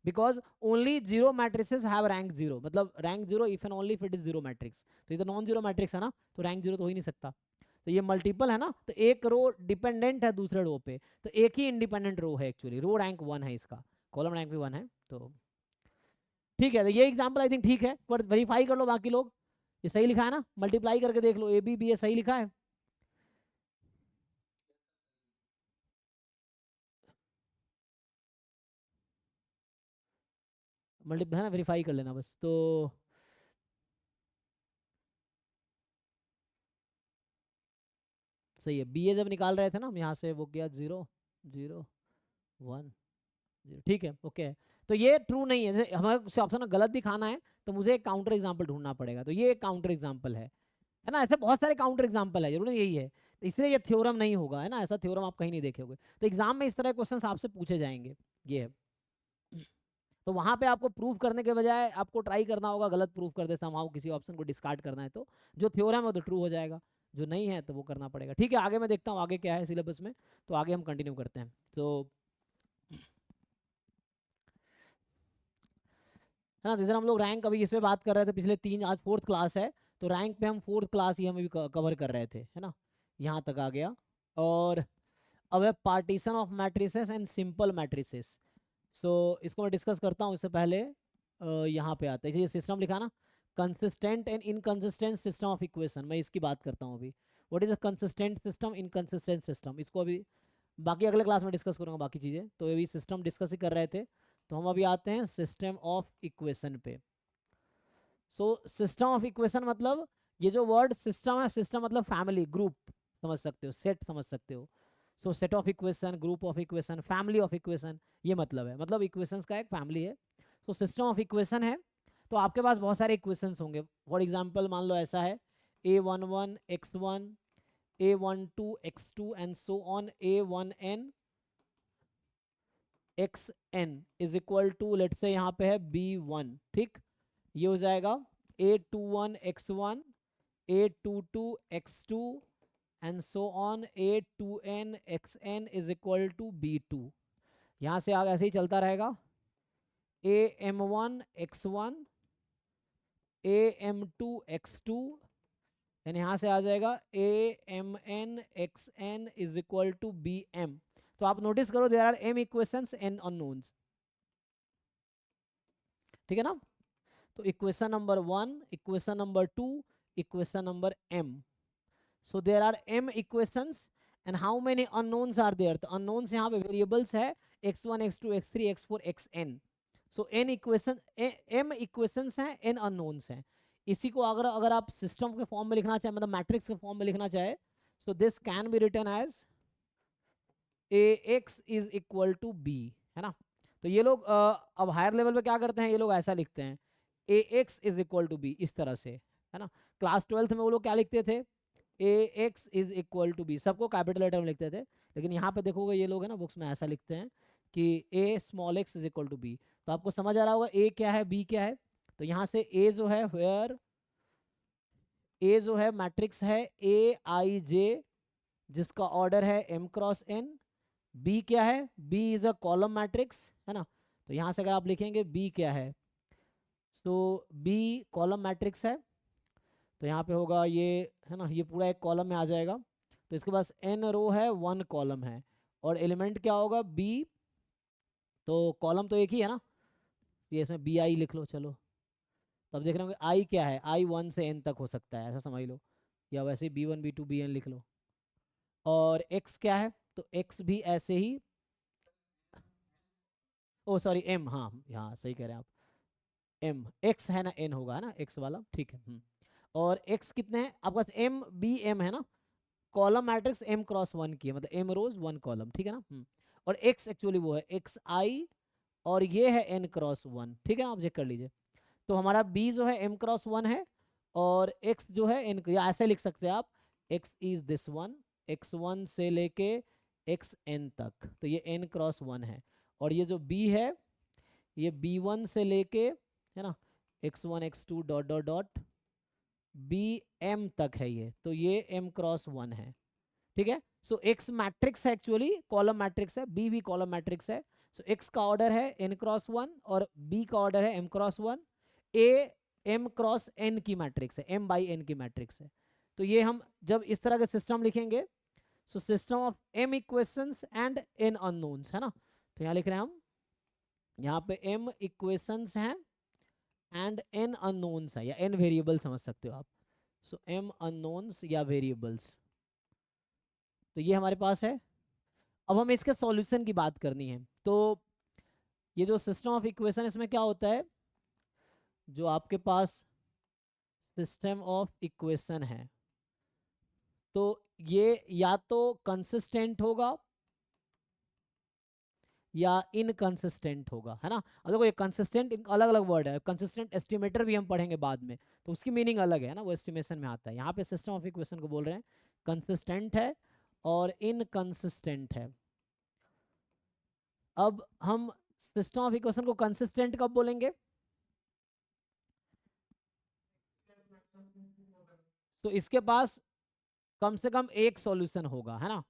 Because only zero matrices have rank 0, मतलब rank 0 if and only if it is zero matrix. तो ये तो नॉन जीरो मैट्रिक्स है ना, तो रैंक 0 तो हो ही नहीं सकता। तो ये मल्टीपल है ना, तो एक रो डिपेंडेंट है दूसरे रो पे, तो एक ही इंडिपेंडेंट रो है एक्चुअली, रो रैंक 1 है इसका, कॉलम रैंक भी 1 है। तो ठीक है, तो ये एग्जाम्पल आई थिंक ठीक है, पर वेरीफाई कर लो बाकी लोग, ये सही लिखा है ना? मल्टीप्लाई करके देख लो, ए बी बी ए सही लिखा है। मल्टीप्लाई है ना, वेरीफाई कर लेना बस। तो सही है। बी ए जब निकाल रहे थे ना हम यहाँ से, वो किया 0 0 1 0, ठीक है ओके। तो ये ट्रू नहीं है, जैसे हमारे ऑप्शन गलत दिखाना है तो मुझे एक काउंटर एग्जाम्पल ढूंढना पड़ेगा, तो ये एक काउंटर एग्जाम्पल है ना? ऐसे बहुत सारे काउंटर एग्जाम्पल है, जरूर यही है, तो इसलिए ये थ्योरम नहीं होगा, है ना? ऐसा थ्योरम आप कहीं नहीं देखे। तो एग्जाम में इस तरह क्वेश्चन आपसे पूछे जाएंगे, ये है। तो वहां पे आपको प्रूफ करने के बजाय आपको ट्राई करना होगा गलत प्रूफ कर दे समहाउ, किसी ऑप्शन को डिस्कार्ड करना है तो जो थ्योरम है वो तो ट्रू हो जाएगा, जो नहीं है तो वो करना पड़ेगा। ठीक है, आगे मैं देखता हूँ आगे क्या है सिलेबस में, तो आगे हम कंटिन्यू करते हैं। तो है ना, जैसे हम लोग रैंक अभी इस पे बात कर रहे थे पिछले 3, आज 4th क्लास है, तो रैंक पे हम 4th क्लास ही हम अभी कवर कर रहे थे, है ना? यहाँ तक आ गया। और अब है partition of matrices and simple matrices. So इसको मैं डिस्कस करता हूँ, इससे पहले यहाँ पे आते हैं, ये सिस्टम लिखा ना, consistent and inconsistent system of equation, मैं इसकी बात करता हूँ अभी। What is a consistent system, inconsistent system, इसको अभी बाकी अगले क्लास में डिस्कस करूँगा बाकी चीज़ें, तो अभी सिस्टम डिस्कस ही कर रहे थे। तो हम अभी आते हैं सिस्टम ऑफ इक्वेशन पे। सो सिस्टम ऑफ इक्वेशन मतलब, ये जो वर्ड सिस्टम है, सिस्टम मतलब फैमिली, ग्रुप समझ सकते हो, सेट समझ सकते हो। सो set of equation, group of equation, family of equation, ये मतलब है, मतलब इक्वेशंस का एक फैमिली है। तो सिस्टम ऑफ इक्वेशन है, तो आपके पास बहुत सारे इक्वेशंस होंगे। फॉर एग्जांपल मान लो ऐसा है, a11 x1, a12 x2 and so on a1n xn is equal to, let's say यहाँ पे है b1, ठीक? ये हो जाएगा a21 x1, a22 x2 and so on a2n xn is equal to b2। यहाँ से आगे ऐसे ही चलता रहेगा, AM1 x1 AM2 x2 and यहाँ से आ जाएगा AMN XN is equal to BM। तो आप नोटिस करो there are M equations N unknowns, ठीक है ना। तो equation number 1, equation number 2, equation number M। So there are M equations and how many unknowns are there. तो अननोन्स यहाँ पे वेरिएबल्स है x1 x2 x3 x4 xn। So n equation M equations हैं, n अननोन्स हैं। इसी को अगर अगर आप सिस्टम के फॉर्म में लिखना चाहे, मतलब मैट्रिक्स के फॉर्म में लिखना चाहे, so this can be written as AX is equal to B, है ना। तो ये लोग अब हायर लेवल पे क्या करते हैं, ये लोग ऐसा लिखते हैं AX is equal to B, इस तरह से, है ना। क्लास 12th में वो लोग क्या लिखते थे, AX is equal to B, सबको कैपिटल लेटर में लिखते थे। लेकिन यहाँ पे देखोगे ये लोग है ना बुक्स में ऐसा लिखते हैं कि A small x is equal to B। तो आपको समझ आ रहा होगा A क्या है, B क्या है। तो यहाँ से A जो है वेयर A जो है मैट्रिक्स है AIJ जिसका ऑर्डर है M क्रॉस N। B क्या है, B is a column matrix, है ना। तो यहाँ से अगर आप लिखेंगे B क्या है, तो B कॉलम मैट्रिक्स है। तो यहाँ पे होगा ये, है ना, ये पूरा एक कॉलम में आ जाएगा। तो इसके पास n रो है, 1 कॉलम है, और एलिमेंट क्या होगा B। तो कॉलम तो एक ही है ना, ये इसमें BI लिख लो चलो। तब देख रहे होंगे I क्या है, I 1 से n तक हो सकता है, ऐसा समझ लो, या वैसे B1 B2 BN लिख लो। और x क्या है, तो x भी ऐसे ही, ओ सॉरी M, हाँ हाँ सही कह रहे हैं आप, M x है ना, n होगा, है ना x वाला, ठीक है। और x कितने हैं आपके पास, M B M है ना, कॉलम मैट्रिक्स M क्रॉस 1 की है, मतलब M रोज 1 कॉलम, ठीक है ना। और x एक्चुअली वो है xi, और ये है n क्रॉस 1, ठीक है ना, आप चेक कर लीजिए। तो हमारा b जो है m क्रॉस 1 है, और x जो है n, या ऐसे लिख सकते हैं आप, x is this one, x1 से लेके xn तक, तो ये n क्रॉस 1 है। और ये जो b है, ये b1 से लेके, है ना, x1 x2 dot dot dot bm तक है ये, तो ये m क्रॉस 1 है, ठीक है। सो x मैट्रिक्स है, एक्चुअली कॉलम मैट्रिक्स है, b भी कॉलम मैट्रिक्स है। सो x का ऑर्डर है n क्रॉस 1 और b का ऑर्डर है m cross 1। a m cross n की मैट्रिक्स है, m बाई n की मैट्रिक्स है। तो ये हम जब इस तरह का सिस्टम लिखेंगे, so system of m equations and n unknowns, है ना। तो यहाँ लिख रहे हैं हम, यहाँ पे m इक्वेशंस हैं एंड n अननोन्स है, या n वेरिएबल समझ सकते हो आप। सो m अननोन्स या वेरिएबल्स, तो ये हमारे पास है। अब हमें इसके सॉल्यूशन की बात करनी है। तो ये जो सिस्टम ऑफ इक्वेशन, इसमें क्या होता है, जो आपके पास सिस्टम ऑफ इक्वेशन है, तो ये या तो कंसिस्टेंट होगा या इनकंसिस्टेंट होगा, है ना। अब देखो ये कंसिस्टेंट अलग अलग वर्ड है, कंसिस्टेंट एस्टिमेटर भी हम पढ़ेंगे बाद में, तो उसकी मीनिंग अलग है ना, वो एस्टिमेशन में आता है। यहाँ पे सिस्टम ऑफ इक्वेशन को बोल रहे हैं कंसिस्टेंट है और इनकंसिस्टेंट है। अब हम सिस्टम ऑफ इक्वेशन को कंसिस्टेंट कब बोलेंगे, तो इसके पास कम से कम एक सॉल्यूशन होगा, है ना।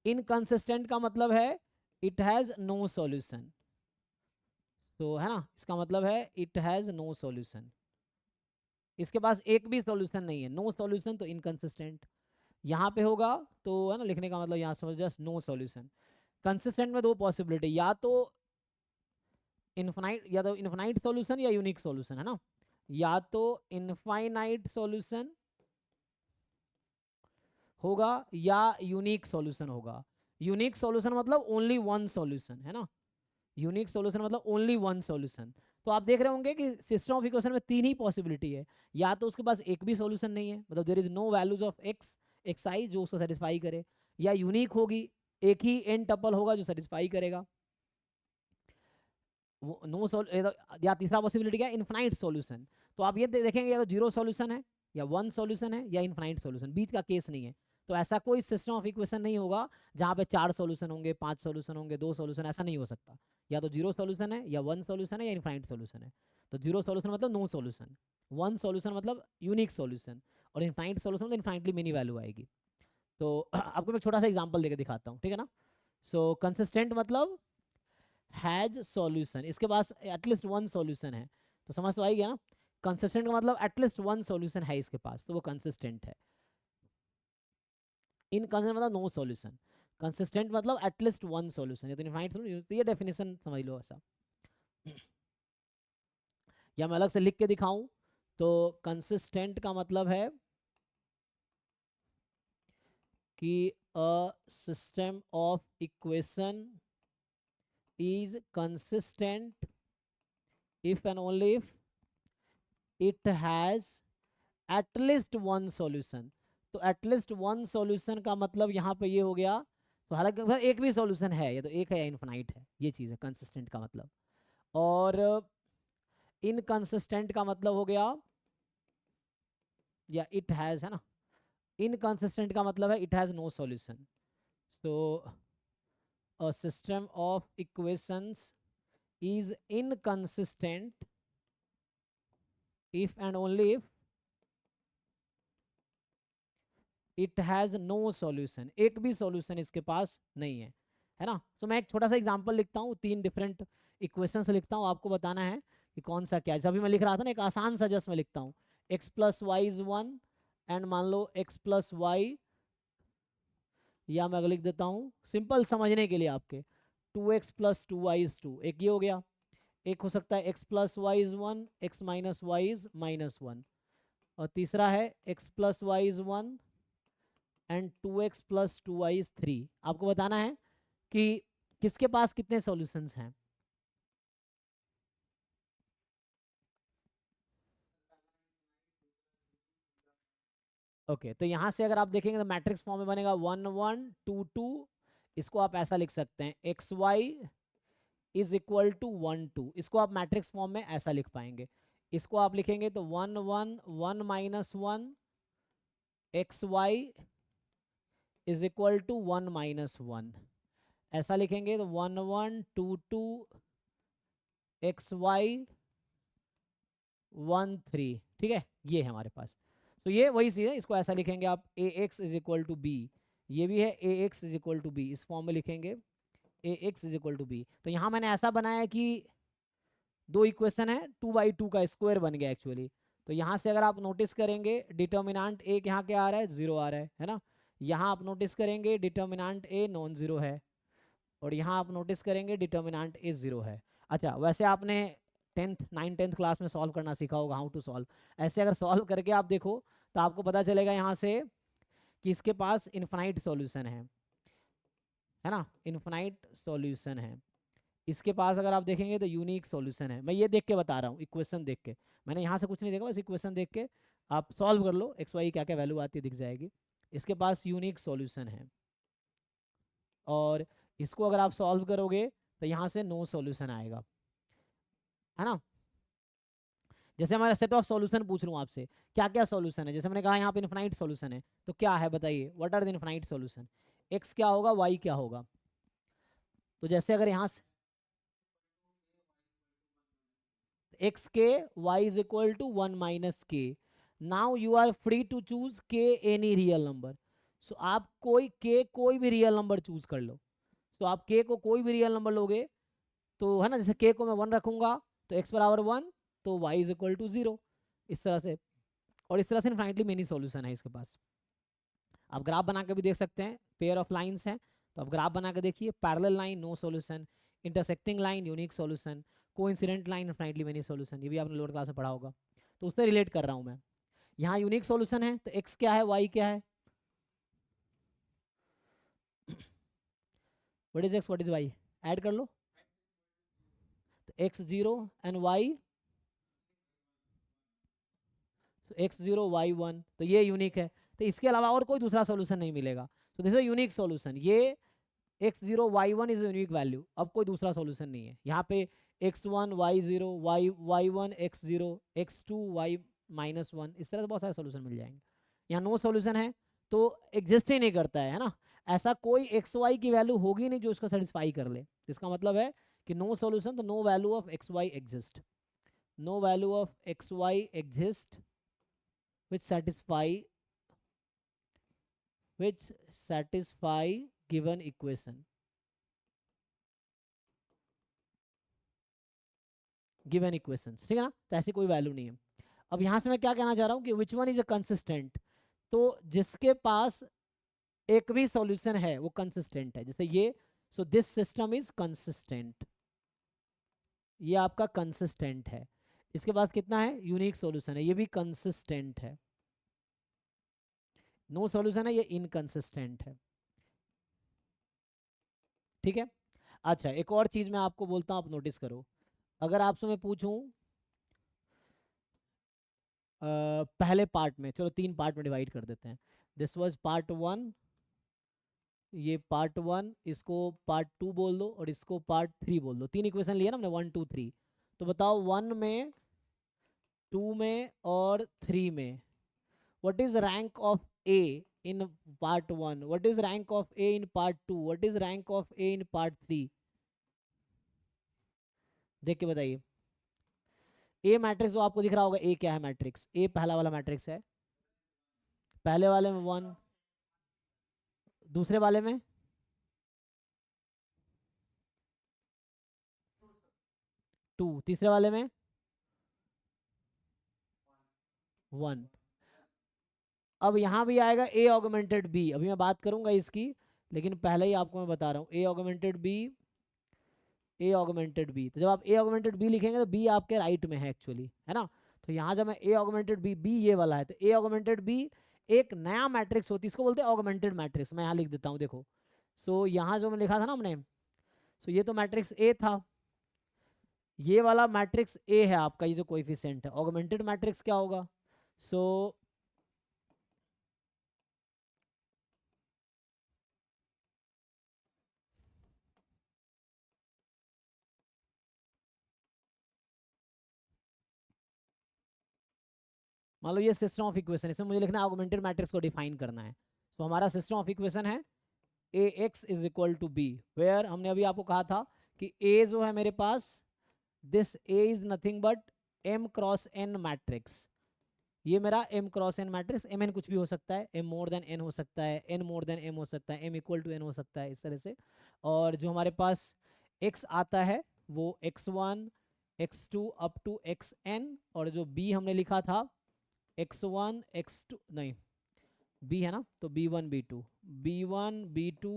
इनकंसिस्टेंट का मतलब है इट हैज नो सॉल्यूशन, तो है ना, इसका मतलब है इट हैज नो सॉल्यूशन, इसके पास एक भी सॉल्यूशन नहीं है, नो सॉल्यूशन तो इनकंसिस्टेंट। यहाँ पे होगा तो, है ना, लिखने का मतलब यहाँ समझ जस्ट नो सॉल्यूशन। कंसिस्टेंट में दो पॉसिबिलिटी, या तो इनफाइनाइट, या तो इनफाइनाइट सॉल्यूशन या यूनिक सॉल्यूशन, है ना। या तो इनफाइनाइट सॉल्यूशन होगा या यूनिक सॉल्यूशन होगा। यूनिक सॉल्यूशन मतलब ओनली वन सॉल्यूशन, है ना। यूनिक सॉल्यूशन मतलब ओनली वन सॉल्यूशन। तो आप देख रहे होंगे कि सिस्टम ऑफ इक्वेशन में तीन ही पॉसिबिलिटी है, या तो उसके पास एक भी सॉल्यूशन नहीं है, मतलब there is no values of X X I जो उसको सेटिस्फाई करे, या यूनिक होगी, एक ही एन टपल होगा जो सेटिस्फाई करेगा वो नो सोल, या तीसरा पॉसिबिलिटी क्या है, इनफाइनाइट सॉल्यूशन। तो आप ये देखेंगे या तो जीरो सॉल्यूशन है, या वन सॉल्यूशन है, या इनफाइनाइट सॉल्यूशन, बीच का केस नहीं है। तो ऐसा कोई सिस्टम ऑफ इक्वेशन नहीं होगा जहाँ पे 4 सॉल्यूशन होंगे, 5 सॉल्यूशन होंगे, 2 सॉल्यूशन, ऐसा नहीं हो सकता। या तो जीरो सॉल्यूशन है, या वन सॉल्यूशन है, या इनफाइनाइट सॉल्यूशन है। तो जीरो सॉल्यूशन मतलब नो सॉल्यूशन, वन सॉल्यूशन मतलब यूनिक सॉल्यूशन, और इनफाइनाइट सॉल्यूशन मतलब इनफाइनाइटली मिनी वैल्यू आएगी। तो आपको मैं छोटा सा एग्जाम्पल देकर दिखाता हूँ, ठीक है ना। सो कंसिस्टेंट मतलब हैज सॉल्यूशन, इसके पास एटलीस्ट वन सॉल्यूशन है, तो समझ तो आई गया ना। कंसिस्टेंट का मतलब एटलीस्ट वन सॉल्यूशन है इसके पास, तो वो कंसिस्टेंट है। इनकंसिस्टेंट मतलब नो सॉल्यूशन, कंसिस्टेंट मतलब एटलीस्ट वन सॉल्यूशन, ये तो इनफाइनाइट सॉल्यूशन, ये डेफिनेशन समझ लो ऐसा। या मैं अलग से लिख के दिखाऊं तो कंसिस्टेंट का मतलब है कि अ system of equation is consistent if and only if it has at least one solution। तो at least one solution का मतलब यहाँ पे ये हो गया, तो हालांकि मतलब एक भी सॉल्यूशन है, ये तो एक है या इनफाइनाइट है, ये चीज़ है कंसिस्टेंट का मतलब। और इनकंसिस्टेंट का मतलब हो गया, या इट हैज़, है ना, इनकंसिस्टेंट का मतलब है it has no solution. So a system of equations is inconsistent if and only if it has no solution, एक भी solution इसके पास नहीं है ना। सो मैं एक छोटा सा एग्जांपल लिखता हूँ, तीन डिफरेंट इक्वेशंस लिखता हूँ, आपको बताना है कि कौन सा क्या है। अभी मैं लिख रहा था ना, एक आसान सा जस्ट मैं लिखता हूँ, x plus Y is one, and मान लो x प्लस वाई, या मैं लिख देता हूँ सिंपल समझने के लिए आपके, 2x plus two Y is two, एक ये हो गया। एक हो सकता है x plus Y is one, X minus Y is minus one, और तीसरा है x plus Y is one and 2x plus two Y is three. आपको बताना है कि किसके पास कितने सॉल्यूशंस हैं। ओके तो यहाँ से अगर आप देखेंगे तो मैट्रिक्स फॉर्म में बनेगा 1 1 2 2। इसको आप ऐसा लिख सकते हैं, X Y is equal to 1 2, इसको आप मैट्रिक्स फॉर्म में ऐसा लिख पाएंगे। इसको आप लिखेंगे तो 1 1 1 minus one, X Y is equal to 1 minus one, ऐसा लिखेंगे तो 1 1 2 2 एक्स वाई 1 3। ठीक है, ये है हमारे पास। तो ये वही चीज़ है, इसको ऐसा लिखेंगे आप, A X is equal to B, ये भी है A X is equal to B, इस फॉर्म में लिखेंगे A X is equal to B. तो यहाँ मैंने ऐसा बनाया कि दो इक्वेशन है, 2/2 का स्क्वायर बन गया एक्चुअली। तो यहाँ से अगर आप नोटिस करेंगे डिटर्मिनांट ए यहाँ क्या आ रहा है, जीरो आ रहा है ना। यहाँ आप नोटिस करेंगे डिटर्मिनांट ए नॉन जीरो है, और यहाँ आप नोटिस करेंगे डिटर्मिनांट ए जीरो है। अच्छा वैसे आपने 10th क्लास में सॉल्व करना सीखा होगा, हाउ टू सॉल्व। ऐसे अगर सॉल्व करके आप देखो तो आपको पता चलेगा यहाँ से कि इसके पास इन्फिनाइट सॉल्यूशन है ना, इन्फिनाइट सॉल्यूशन है। इसके पास अगर आप देखेंगे तो यूनिक सॉल्यूशन है। मैं ये देख के बता रहा हूँ, इक्वेशन देख के, मैंने यहाँ से कुछ नहीं देखा, बस इक्वेशन देख के आप सॉल्व कर लो, एक्स वाई क्या क्या वैल्यू आती है दिख जाएगी। इसके पास यूनिक सॉल्यूशन है, और इसको अगर आप सॉल्व करोगे तो यहाँ से नो सॉल्यूशन आएगा, है ना। जैसे हमारा सेट ऑफ सॉल्यूशन पूछ लूँ आपसे, क्या क्या सॉल्यूशन है, जैसे मैंने कहा यहाँ पे इन्फिनाइट सॉल्यूशन है, तो क्या है बताइए, what are the infinite solution. X क्या होगा, वाई क्या होगा। तो जैसे अगर यहाँ से X K Y is equal to one minus K, now you are free to choose K any real number. So आप कोई भी रियल नंबर चूज कर लो। तो आप के को कोई भी रियल नंबर लोगे तो, है ना, जैसे के को मैं वन रखूंगा तो एक्स बराबर वन, तो Y is equal to zero, इस तरह से। और इस तरह से इनफाइनटली मेनी सॉल्यूशन है इसके पास। आप ग्राफ बना के भी देख सकते हैं, पेयर ऑफ लाइंस हैं तो आप ग्राफ बना के देखिए, parallel line no solution, intersecting line unique solution, coincident line infinitely many solution, ये भी आपने लोअर क्लास में पढ़ा होगा, तो उससे रिलेट कर रहा हूँ मैं। यहाँ यूनिक सॉल्यूशन है तो एक्स क्या है, वाई क्या है, what is X what is Y, add कर लो। तो X zero and Y, X zero Y one, तो ये यूनिक है। तो इसके अलावा और कोई दूसरा सॉल्यूशन नहीं मिलेगा, तो दिस इज यूनिक सॉल्यूशन। ये X zero Y one is unique value, अब कोई दूसरा सॉल्यूशन नहीं है यहाँ पे। X one Y zero Y one X zero X two Y minus one, इस तरह से बहुत सारे सॉल्यूशन मिल जाएंगे। यहाँ नो सॉल्यूशन है तो एग्जिस्ट ही नहीं करता है ना, ऐसा कोई एक्स वाई की वैल्यू होगी नहीं जो इसको सेटिस्फाई कर ले। इसका मतलब है कि नो सॉल्यूशन, तो no value of X Y exist, no value of X Y exist which satisfy given equation। Given equations, ठीक है ना, तो ऐसी कोई वैल्यू नहीं है। अब यहाँ से मैं क्या कहना चाह रहा हूँ कि which one is a consistent, तो जिसके पास एक भी सॉल्यूशन है वो कंसिस्टेंट है, जैसे ये, so this system is consistent, ये आपका कंसिस्टेंट है। इसके पास कितना है, यूनिक सॉल्यूशन है, ये भी कंसिस्टेंट है। नो सॉल्यूशन है, ये इनकंसिस्टेंट है, ठीक है। अच्छा, एक और चीज मैं आपको बोलता हूँ, आप नोटिस करो, अगर आपसे मैं पूछूं पहले पार्ट में, चलो 3 पार्ट में डिवाइड कर देते हैं, दिस वाज पार्ट 1, ये पार्ट 1, इसको पार्ट 2 बोल दो और इसको पार्ट 3 बोल दो। 3 इक्वेशन लिए ना हमने, 1 2 3, तो बताओ 1 में, 2 में और 3 में, what is rank of A in part 1, what is rank of A in part 2, what is rank of A in part 3, देख के बताइए। ए मैट्रिक्स जो आपको दिख रहा होगा, ए क्या है मैट्रिक्स, ए पहला वाला मैट्रिक्स है, पहले वाले में 1, दूसरे वाले में 2, तीसरे वाले में 1। अब यहाँ भी आएगा ए ऑगमेंटेड बी, अभी मैं बात करूंगा इसकी, लेकिन पहले ही आपको मैं बता रहा हूँ, ए ऑगमेंटेड बी, ए ऑगमेंटेड बी, तो जब आप ए ऑगमेंटेड बी लिखेंगे तो बी आपके राइट में है एक्चुअली, है ना, तो यहाँ जब मैं ए ऑगमेंटेड बी, बी ये वाला है, तो ए ऑगमेंटेड बी एक नया मैट्रिक्स होती है, इसको बोलते हैं ऑगमेंटेड मैट्रिक्स। मैं यहाँ लिख देता हूँ, देखो, सो यहाँ जो मैं लिखा था ना हमने, सो ये तो मैट्रिक्स ए था, ये वाला मैट्रिक्स ए है आपका, ये जो कोएफिशिएंट है, ऑगमेंटेड मैट्रिक्स क्या होगा, सो मान लो ये सिस्टम ऑफ इक्वेशन, इसमें मुझे लिखना है ऑगमेंटेड मैट्रिक्स को डिफाइन करना है, तो हमारा सिस्टम ऑफ इक्वेशन है A X is equal to B, where हमने अभी आपको कहा था कि ए जो है मेरे पास, this A is nothing but M cross N matrix, ये मेरा M cross N matrix, M N कुछ भी हो सकता है, एम मोर देन एन हो सकता है, एन मोर देन एम हो सकता है, एम इक्वल टू एन हो सकता है, इस तरह से। और जो हमारे पास एक्स आता है वो x1 x2 up to xn, और जो b हमने लिखा था x1 x2 नहीं, b है ना, तो b1 b2, b1 b2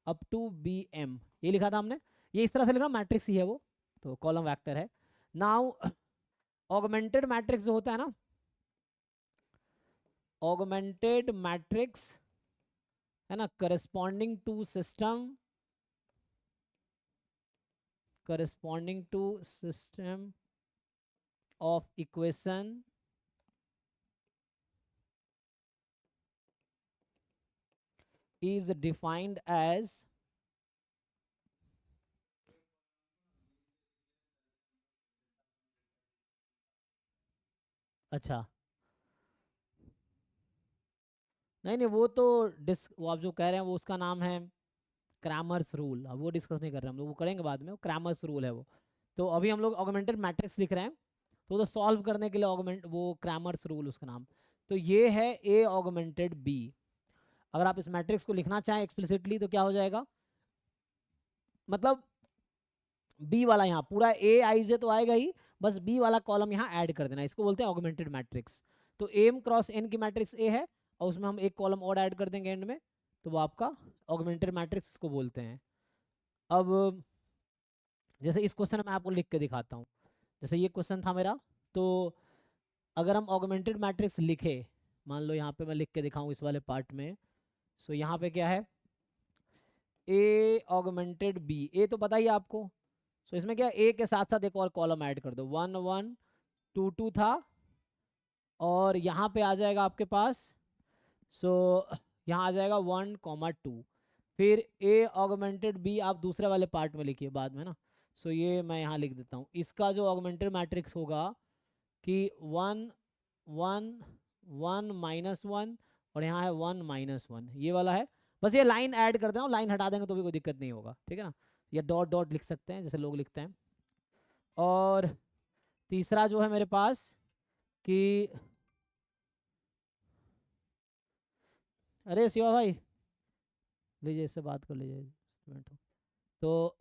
up to bm, ये लिखा था हमने, ये इस तरह से लिखना, मैट्रिक्स ही है वो, तो कॉलम वेक्टर है। नाउ ऑगमेंटेड मैट्रिक्स जो होता है ना, ऑगमेंटेड मैट्रिक्स है ना, corresponding to system, corresponding to system of equation is defined as, अच्छा नहीं नहीं, वो तो वो आप जो कह रहे हैं वो उसका नाम है क्रैमर्स रूल, अब वो डिस्कस नहीं कर रहे हम लोग, वो करेंगे बाद में, वो क्रैमर्स रूल है वो। तो अभी हम लोग ऑगमेंटेड मैट्रिक्स लिख रहे हैं, तो सॉल्व करने के लिए ऑगमेंट, वो क्रैमर्स रूल उसका नाम, तो ये है ए ऑगमेंटेड बी। अगर आप इस मैट्रिक्स को लिखना चाहें एक्सप्लिसिटली तो क्या हो जाएगा, मतलब बी वाला यहाँ पूरा ए आई जे तो आएगा ही, बस बी वाला कॉलम यहाँ ऐड कर देना, इसको बोलते हैं ऑगमेंटेड मैट्रिक्स। तो एम क्रॉस एन की मैट्रिक्स ए है, और उसमें हम एक कॉलम और ऐड कर देंगे एंड में, तो वो आपका ऑगमेंटेड मैट्रिक्स इसको बोलते हैं। अब जैसे इस क्वेश्चन में मैं आपको लिख के दिखाता हूँ, जैसे ये क्वेश्चन था मेरा, तो अगर हम ऑगमेंटेड मैट्रिक्स लिखे, मान लो यहाँ पे मैं लिख के दिखाऊँ इस वाले पार्ट में, सो यहाँ पे क्या है, ए ऑगमेंटेड बी, ए तो पता ही है आपको, सो इसमें क्या, ए के साथ साथ एक और कॉलम ऐड कर दो, 1 1 2 2 था, और यहाँ पे आ जाएगा आपके पास, सो यहाँ आ जाएगा 1 2, फिर ए ऑगमेंटेड बी आप दूसरे वाले पार्ट में लिखिए बाद में ना, सो ये मैं यहाँ लिख देता हूँ, इसका जो ऑगमेंटेड मैट्रिक्स होगा कि 1 1 1 -1, और यहाँ है 1 -1, ये वाला है, बस ये लाइन ऐड कर देना, लाइन हटा देंगे तो भी कोई दिक्कत नहीं होगा, ठीक है ना, या डॉट डॉट लिख सकते हैं जैसे लोग लिखते हैं। और तीसरा जो है मेरे पास कि, अरे शिवा भाई, लीजिए इससे बात कर लीजिए, बैठो। तो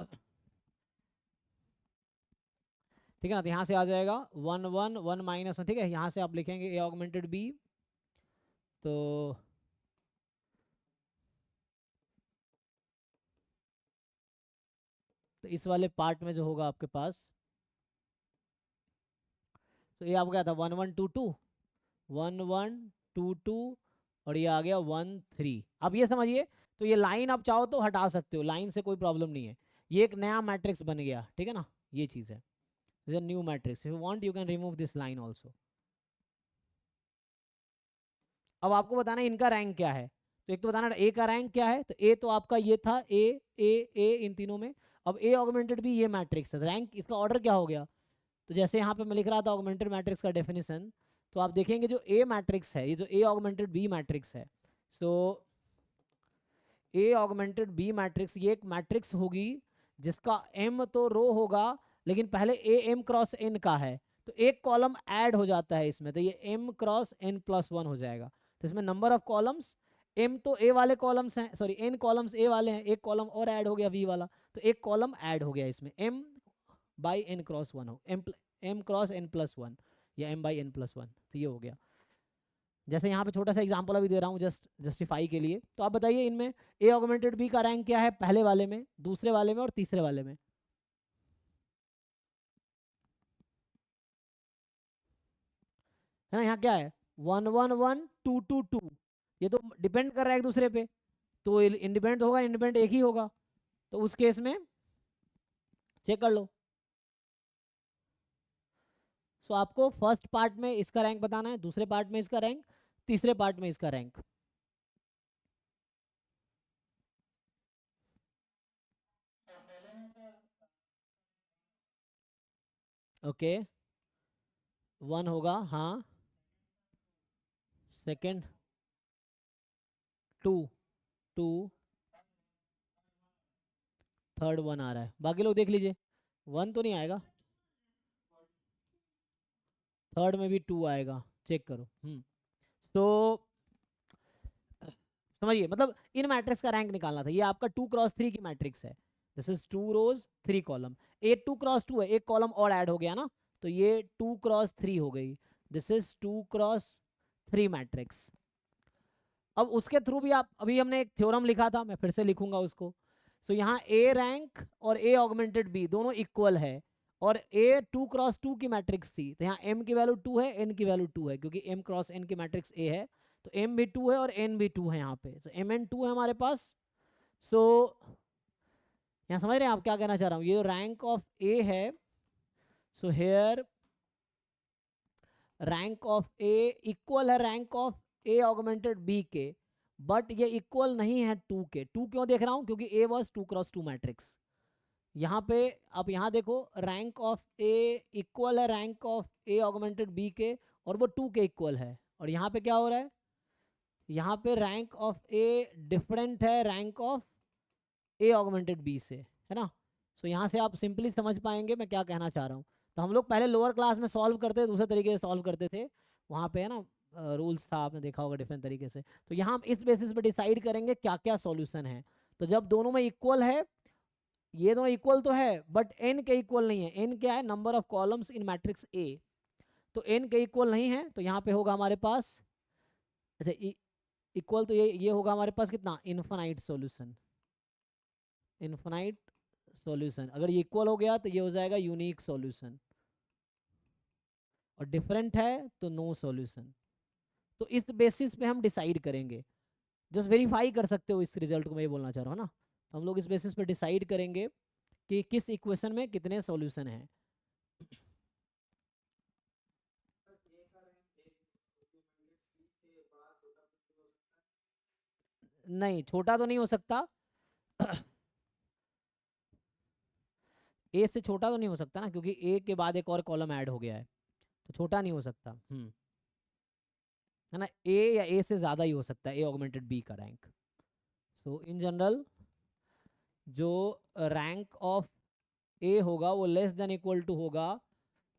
ठीक है ना। तो यहाँ से आ जाएगा 1 1 1 माइनस 1, ठीक है। यहाँ से आप लिखेंगे ए ऑगमेंटेड बी, तो इस वाले पार्ट में जो होगा आपके पास, तो ये आपका क्या था 1 1 2 2 1 1 2 2 और ये आ गया 1 3। अब ये समझिए, तो ये लाइन आप चाहो तो हटा सकते हो, लाइन से कोई प्रॉब्लम नहीं है। ये एक नया मैट्रिक्स बन गया, ठीक है ना, ये चीज़ है, new matrix. If you want you can remove this line also. अब आपको बताना है इनका रैंक क्या है। तो एक तो बताना ए का रैंक क्या है, तो ए तो आपका ये था ए इन तीनों में। अब ए ऑगमेंटेड भी ये मैट्रिक्स है, रैंक इसका ऑर्डर क्या हो गया। तो जैसे यहाँ पे मैं लिख रहा था ऑगमेंटेड मैट्रिक्स का डेफिनेशन, तो आप देखेंगे जो ए मैट्रिक्स है, ये जो ए ऑगमेंटेड बी मैट्रिक्स है, सो ए ऑगमेंटेड बी मैट्रिक्स ये एक मैट्रिक्स होगी जिसका एम तो रो होगा, लेकिन पहले ए एम क्रॉस एन का है, तो एक कॉलम ऐड हो जाता है इसमें, तो ये एम क्रॉस एन प्लस 1 हो जाएगा। तो इसमें नंबर ऑफ कॉलम्स, एम तो ए वाले कॉलम्स हैं, सॉरी एन कॉलम्स ए वाले हैं, एक कॉलम और ऐड हो गया वी वाला, तो एक कॉलम ऐड हो गया इसमें, एम बाई एन क्रॉस 1 हो, एम क्रॉस एन प्लस 1 या एम बाई एन प्लस 1, तो ये हो गया। जैसे यहाँ पे छोटा सा एग्जांपल अभी दे रहा हूँ जस्ट जस्टिफाई के लिए। तो आप बताइए इनमें ए ऑगमेंटेड बी का रैंक क्या है, पहले वाले में, दूसरे वाले में और तीसरे वाले में। है ना, यहाँ क्या है 1 1 1 2 2 2, ये तो डिपेंड कर रहा है एक दूसरे पे, तो इंडिपेंडेंट होगा, इंडिपेंडेंट एक ही होगा, तो उस केस में चेक कर लो। सो आपको फर्स्ट पार्ट में इसका रैंक बताना है, दूसरे पार्ट में इसका रैंक, तीसरे पार्ट में इसका रैंक। ओके 1 होगा, हाँ। सेकंड 2 2, थर्ड 1 आ रहा है, बाकी लोग देख लीजिए 1 तो नहीं आएगा, थर्ड में भी 2 आएगा, चेक करो। तो समझिए, मतलब इन मैट्रिक्स का रैंक निकालना था। ये आपका 2x3 की मैट्रिक्स है, this is 2 rows 3 column, A 2x2 है, एक कॉलम और ऐड हो गया ना, तो ये 2x3 हो गई, दिस इज 2x3 मैट्रिक्स। अब उसके थ्रू भी आप, अभी हमने एक थ्योरम लिखा था, मैं फिर से लिखूंगा उसको। सो यहाँ ए रैंक और ए ऑगमेंटेड बी दोनों इक्वल है, और ए 2x2 की मैट्रिक्स थी, तो यहाँ एम की वैल्यू 2 है, एन की वैल्यू 2 है, क्योंकि एम क्रॉस एन की मैट्रिक्स ए है, तो एम भी 2 है और एन भी 2 है यहाँ पे, सो एम एन 2 है हमारे पास। सो यहाँ समझ रहे हैं आप क्या कहना चाह रहा हूँ, ये रैंक ऑफ ए है, so here rank of A equal है rank of A augmented B के, बट ये इक्वल नहीं है 2 के। 2 क्यों देख रहा हूँ, क्योंकि ए वॉज 2x2 मैट्रिक्स। यहाँ पे आप यहाँ देखो, रैंक ऑफ ए इक्वल है rank of A augmented B के, और वो 2 के इक्वल है। और यहाँ पे क्या हो रहा है, यहाँ पे रैंक ऑफ ए डिफरेंट है rank of A augmented B से, है ना। सो यहाँ से आप सिंपली समझ पाएंगे मैं क्या कहना चाह रहा हूँ। तो हम लोग पहले लोअर क्लास में सॉल्व करते थे, दूसरे तरीके से सॉल्व करते थे, वहाँ पे है ना रूल्स था, आपने देखा होगा डिफरेंट तरीके से। तो यहाँ हम इस बेसिस पे डिसाइड करेंगे क्या क्या सॉल्यूशन है। तो जब दोनों में इक्वल है, ये दोनों इक्वल तो है बट एन के इक्वल नहीं है, एन क्या है, number of columns in matrix A, तो एन के इक्वल नहीं है, तो यहाँ पे होगा हमारे पास ऐसे इक्वल, तो ये होगा हमारे पास कितना, इनफाइनाइट सॉल्यूशन, इनफाइनाइट सॉल्यूशन। अगर ये इक्वल हो गया तो ये हो जाएगा यूनिक सॉल्यूशन, और डिफरेंट है तो नो सॉल्यूशन। तो इस बेसिस पे हम डिसाइड करेंगे, जस्ट वेरीफाई कर सकते हो इस रिजल्ट को, मैं ये बोलना चाह रहा हूँ ना। तो हम लोग इस बेसिस पे डिसाइड करेंगे कि किस इक्वेशन में कितने सॉल्यूशन हैं। नहीं, छोटा तो नहीं हो सकता ए से छोटा तो नहीं हो सकता ना, क्योंकि ए के बाद एक और कॉलम ऐड हो गया है, तो छोटा नहीं हो सकता। है ना, ए या ए से ज़्यादा ही हो सकता है ए ऑगमेंटेड बी का रैंक। सो इन जनरल जो रैंक ऑफ ए होगा वो लेस देन इक्वल टू होगा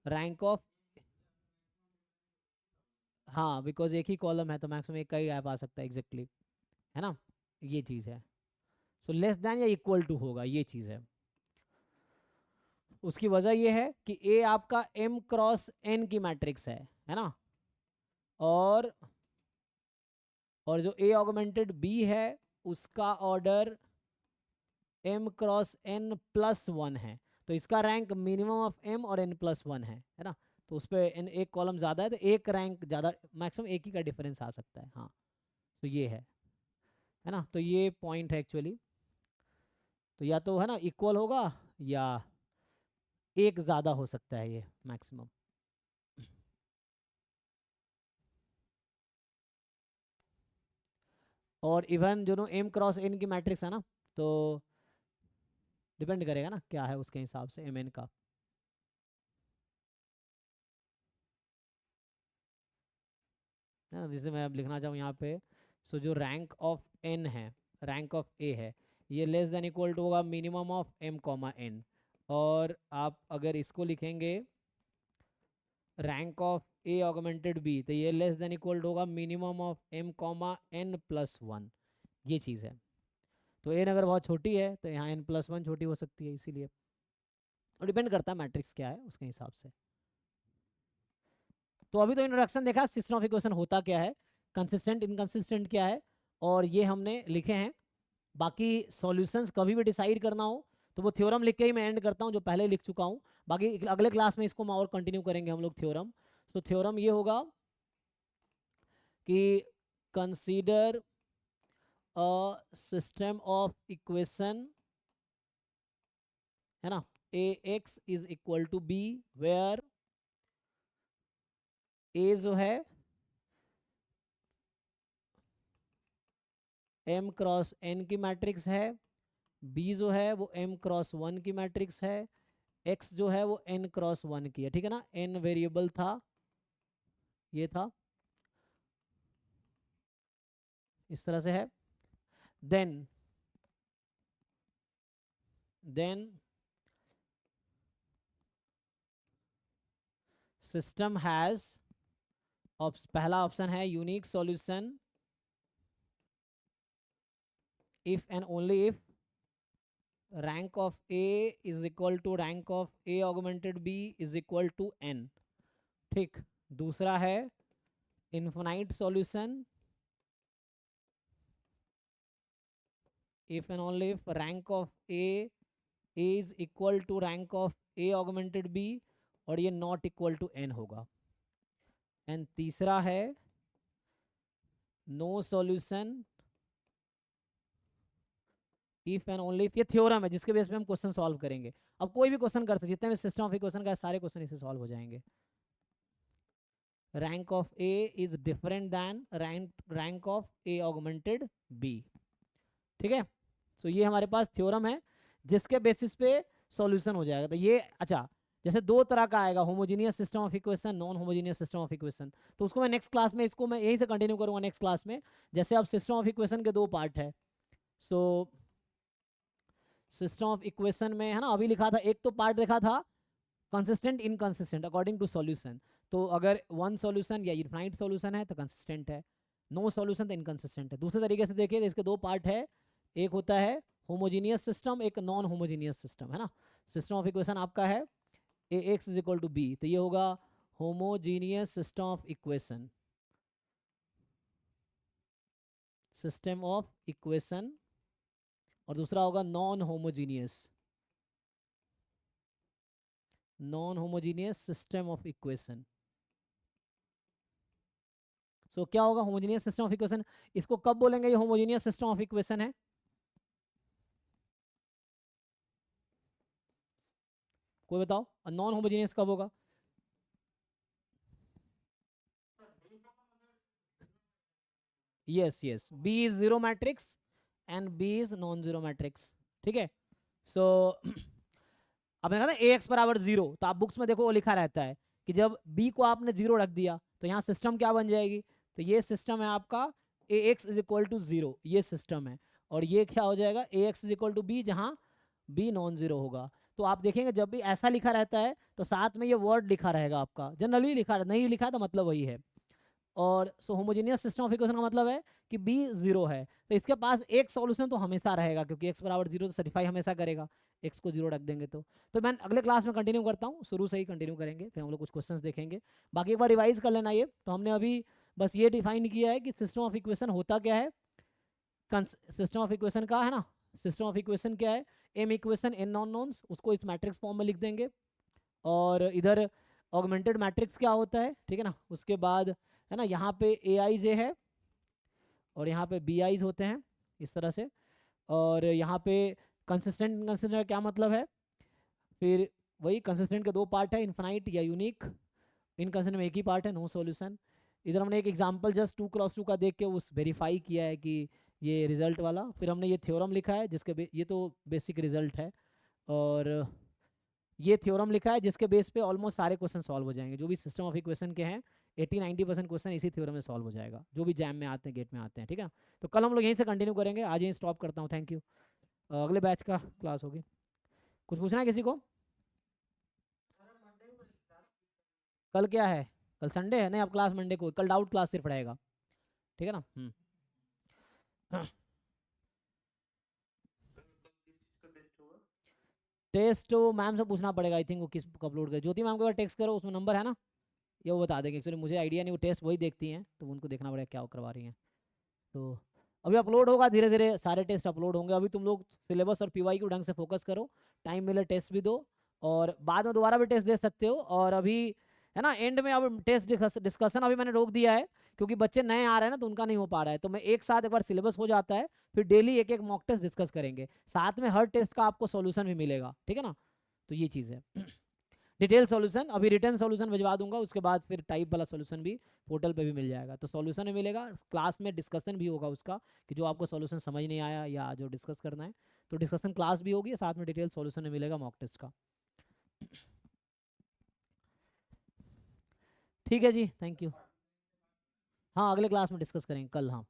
रैंक ऑफ, हाँ बिकॉज एक ही कॉलम है तो मैक्सिमम एक का ही गैप आ सकता है एग्जैक्टली, है ना, ये चीज़ है। सो लेस देन या इक्वल टू होगा, ये चीज़ है। उसकी वजह ये है कि ए आपका m क्रॉस n की मैट्रिक्स है ना, और जो ए ऑगमेंटेड बी है उसका order m cross n plus 1 है, तो इसका रैंक मिनिमम ऑफ m और n प्लस 1 है ना, तो उस पर एक कॉलम ज़्यादा है तो एक रैंक ज़्यादा, मैक्सिमम एक ही का डिफरेंस आ सकता है। हाँ, तो ये है ना, तो ये पॉइंट है एक्चुअली। तो या तो है ना इक्वल होगा या एक ज़्यादा हो सकता है ये मैक्सिमम। और इवन जो m क्रॉस n की मैट्रिक्स है ना, तो डिपेंड करेगा ना क्या है उसके हिसाब से mn का। है ना, जिसे मैं अब लिखना चाहूँ यहाँ पे, सो जो रैंक ऑफ n है, रैंक ऑफ a है, ये लेस देन इक्वल टू होगा minimum of m comma n। और आप अगर इसको लिखेंगे rank of a augmented b, तो ये लेस देन इक्वल टू होगा minimum of m comma n plus 1। ये चीज़ है, तो n अगर बहुत छोटी है तो यहाँ n प्लस 1 छोटी हो सकती है, इसीलिए। और डिपेंड करता है मैट्रिक्स क्या है उसके हिसाब से। तो अभी तो इंट्रोडक्शन देखा सिस्टम ऑफ इक्वेशन होता क्या है, कंसिस्टेंट इनकंसिस्टेंट क्या है, और ये हमने लिखे हैं। बाकी सॉल्यूशंस कभी भी डिसाइड करना हो तो वो थ्योरम लिख के ही मैं एंड करता हूँ, जो पहले लिख चुका हूँ। बाकी अगले क्लास में इसको और कंटिन्यू करेंगे हम लोग थ्योरम। तो थ्योरम ये होगा कि consider a system of equation, है ना, ax is equal to b, where a जो है m क्रॉस n की मैट्रिक्स है, b जो है वो m क्रॉस 1 की मैट्रिक्स है, x जो है वो n क्रॉस 1 की है, ठीक है ना, n वेरिएबल था, ये था, इस तरह से है। देन सिस्टम हैज, पहला ऑप्शन है unique solution if and only if rank of a is equal to rank of a augmented b is equal to n। ठीक, दूसरा है infinite solution if and only if rank of a is equal to rank of a augmented b और ये not equal to n होगा। एंड तीसरा है no solution if and only if, ये थ्योरम है जिसके बेस पे हम क्वेश्चन सॉल्व करेंगे। अब कोई भी क्वेश्चन कर सकते, जितने भी सिस्टम ऑफ इक्वेशन का सारे क्वेश्चन इससे सॉल्व हो जाएंगे। Rank of A is different than rank of A augmented B, ठीक है। सो ये हमारे पास थ्योरम है जिसके बेसिस पे सॉल्यूशन हो जाएगा। तो ये अच्छा, जैसे दो तरह का आएगा, homogeneous system of equation, non homogeneous system of equation, तो उसको मैं नेक्स्ट क्लास में, इसको मैं यहीं से कंटिन्यू करूंगा नेक्स्ट क्लास में। जैसे अब सिस्टम ऑफ इक्वेशन के दो पार्ट है, सो सिस्टम ऑफ इक्वेशन में है ना, अभी लिखा था एक तो पार्ट देखा था consistent inconsistent according to solution. तो अगर वन सॉल्यूशन या इनफाइनाइट सॉल्यूशन है तो कंसिस्टेंट है, नो सॉल्यूशन तो इनकंसिस्टेंट है। दूसरे तरीके से देखिए तो इसके दो पार्ट है, एक होता है होमोजीनियस सिस्टम, एक नॉन होमोजीनियस सिस्टम, है ना। सिस्टम ऑफ इक्वेशन आपका है ax is equal to b, तो ये होगा homogeneous system of equation, system of equation, और दूसरा होगा non homogeneous system of equation. So क्या होगा होमोजीनियस सिस्टम ऑफ इक्वेशन, इसको कब बोलेंगे ये होमोजीनियस सिस्टम ऑफ इक्वेशन है? कोई बताओ, नॉन होमोजीनियस कब होगा? Yes yes, B is zero matrix and B is non zero matrix, ठीक है। सो अब मैंने कहा ना ए एक्स बराबर जीरो, तो आप बुक्स में देखो वो लिखा रहता है कि जब बी को आपने जीरो रख दिया तो यहाँ सिस्टम क्या बन जाएगी, तो ये सिस्टम है आपका A X is equal to zero, ये सिस्टम है। और ये क्या हो जाएगा, A X is equal to B, जहाँ बी नॉन जीरो होगा। तो आप देखेंगे जब भी ऐसा लिखा रहता है तो साथ में ये वर्ड लिखा रहेगा आपका, जनरली लिखा, नहीं लिखा तो मतलब वही है। और सो होमोजेनियस सिस्टम ऑफ इक्वेशन का मतलब है कि बी 0 है, तो इसके पास एक सॉल्यूशन तो हमेशा रहेगा, क्योंकि x बराबर 0 तो सेटिफाई हमेशा करेगा, x को 0 रख देंगे तो मैं अगले क्लास में कंटिन्यू करता हूँ, शुरू से ही कंटिन्यू करेंगे, फिर हम लोग कुछ क्वेश्चंस देखेंगे। बाकी एक बार रिवाइज कर लेना ये, तो हमने अभी बस ये डिफाइन किया है कि सिस्टम ऑफ इक्वेशन होता क्या है, सिस्टम ऑफ इक्वेशन का है ना, सिस्टम ऑफ इक्वेशन क्या है, एम इक्वेशन एन नॉन नॉन्स, उसको इस मैट्रिक्स फॉर्म में लिख देंगे, और इधर ऑगमेंटेड मैट्रिक्स क्या होता है, ठीक है ना, उसके बाद है ना यहाँ पे ए आई जे है और यहाँ पे बी आईज होते हैं इस तरह से, और यहाँ पे कंसिस्टेंट कंसिस्टेंट का क्या मतलब है, फिर वही कंसिस्टेंट के दो पार्ट है, इन्फाइनाइट या यूनिक, इनकंसिस्टेंट में एक ही पार्ट है, नो सॉल्यूशन। इधर हमने एक एग्जांपल जस्ट 2x2 का देख के उस वेरीफाई किया है कि ये रिजल्ट वाला, फिर हमने ये थ्योरम लिखा है जिसके ये तो बेसिक रिजल्ट है, और ये थ्योरम लिखा है जिसके बेस पे ऑलमोस्ट सारे क्वेश्चन सॉल्व हो जाएंगे, जो भी सिस्टम ऑफ इक्वेशन के हैं 80-90% क्वेश्चन इसी थ्योरम में सॉल्व हो जाएगा, जो भी जैम में आते हैं, गेट में आते हैं, ठीक है। तो कल हम लोग यहीं से कंटिन्यू करेंगे, आज यहीं स्टॉप करता हूँ, थैंक यू। अगले बैच का क्लास होगी, कुछ पूछना है किसी को? कल क्या है, कल संडे है, नहीं अब क्लास मंडे को, कल डाउट क्लास सिर्फ रहेगा, ठीक है ना। टेस्ट तो मैम से पूछना पड़ेगा, आई थिंक वो किस अपलोड करे, ज्योति मैम को अगर टेक्स्ट करो उसमें नंबर है ना, ये वो बता देंगे, एक्चुअली मुझे आइडिया नहीं, वो टेस्ट वही देखती हैं, तो उनको देखना पड़ेगा क्या करवा रही हैं। तो अभी अपलोड होगा धीरे धीरे, सारे टेस्ट अपलोड होंगे, अभी तुम लोग सिलेबस और पीवाई को ढंग से फोकस करो, टाइम मिले टेस्ट भी दो, और बाद में दोबारा भी टेस्ट दे सकते हो, और अभी है ना एंड में अब टेस्ट डिस्कशन अभी मैंने रोक दिया है, क्योंकि बच्चे नए आ रहे हैं ना, तो उनका नहीं हो पा रहा है, तो मैं एक साथ एक बार सिलेबस हो जाता है, फिर डेली एक एक मॉक टेस्ट डिस्कस करेंगे, साथ में हर टेस्ट का आपको सॉल्यूशन भी मिलेगा, ठीक है ना। तो ये चीज़ है। डिटेल सॉल्यूशन अभी रिटर्न सॉल्यूशन भिजवा दूंगा, उसके बाद फिर टाइप वाला सॉल्यूशन भी पोर्टल पे भी मिल जाएगा, तो सॉल्यूशन भी मिलेगा, क्लास में डिस्कशन भी होगा उसका, कि जो आपको सॉल्यूशन समझ नहीं आया या जो डिस्कस करना है, तो डिस्कशन क्लास भी होगी, साथ में डिटेल सॉल्यूशन भी मिलेगा मॉक टेस्ट का। ठीक है जी, थैंक यू। हाँ अगले क्लास में डिस्कस करेंगे कल, हाँ।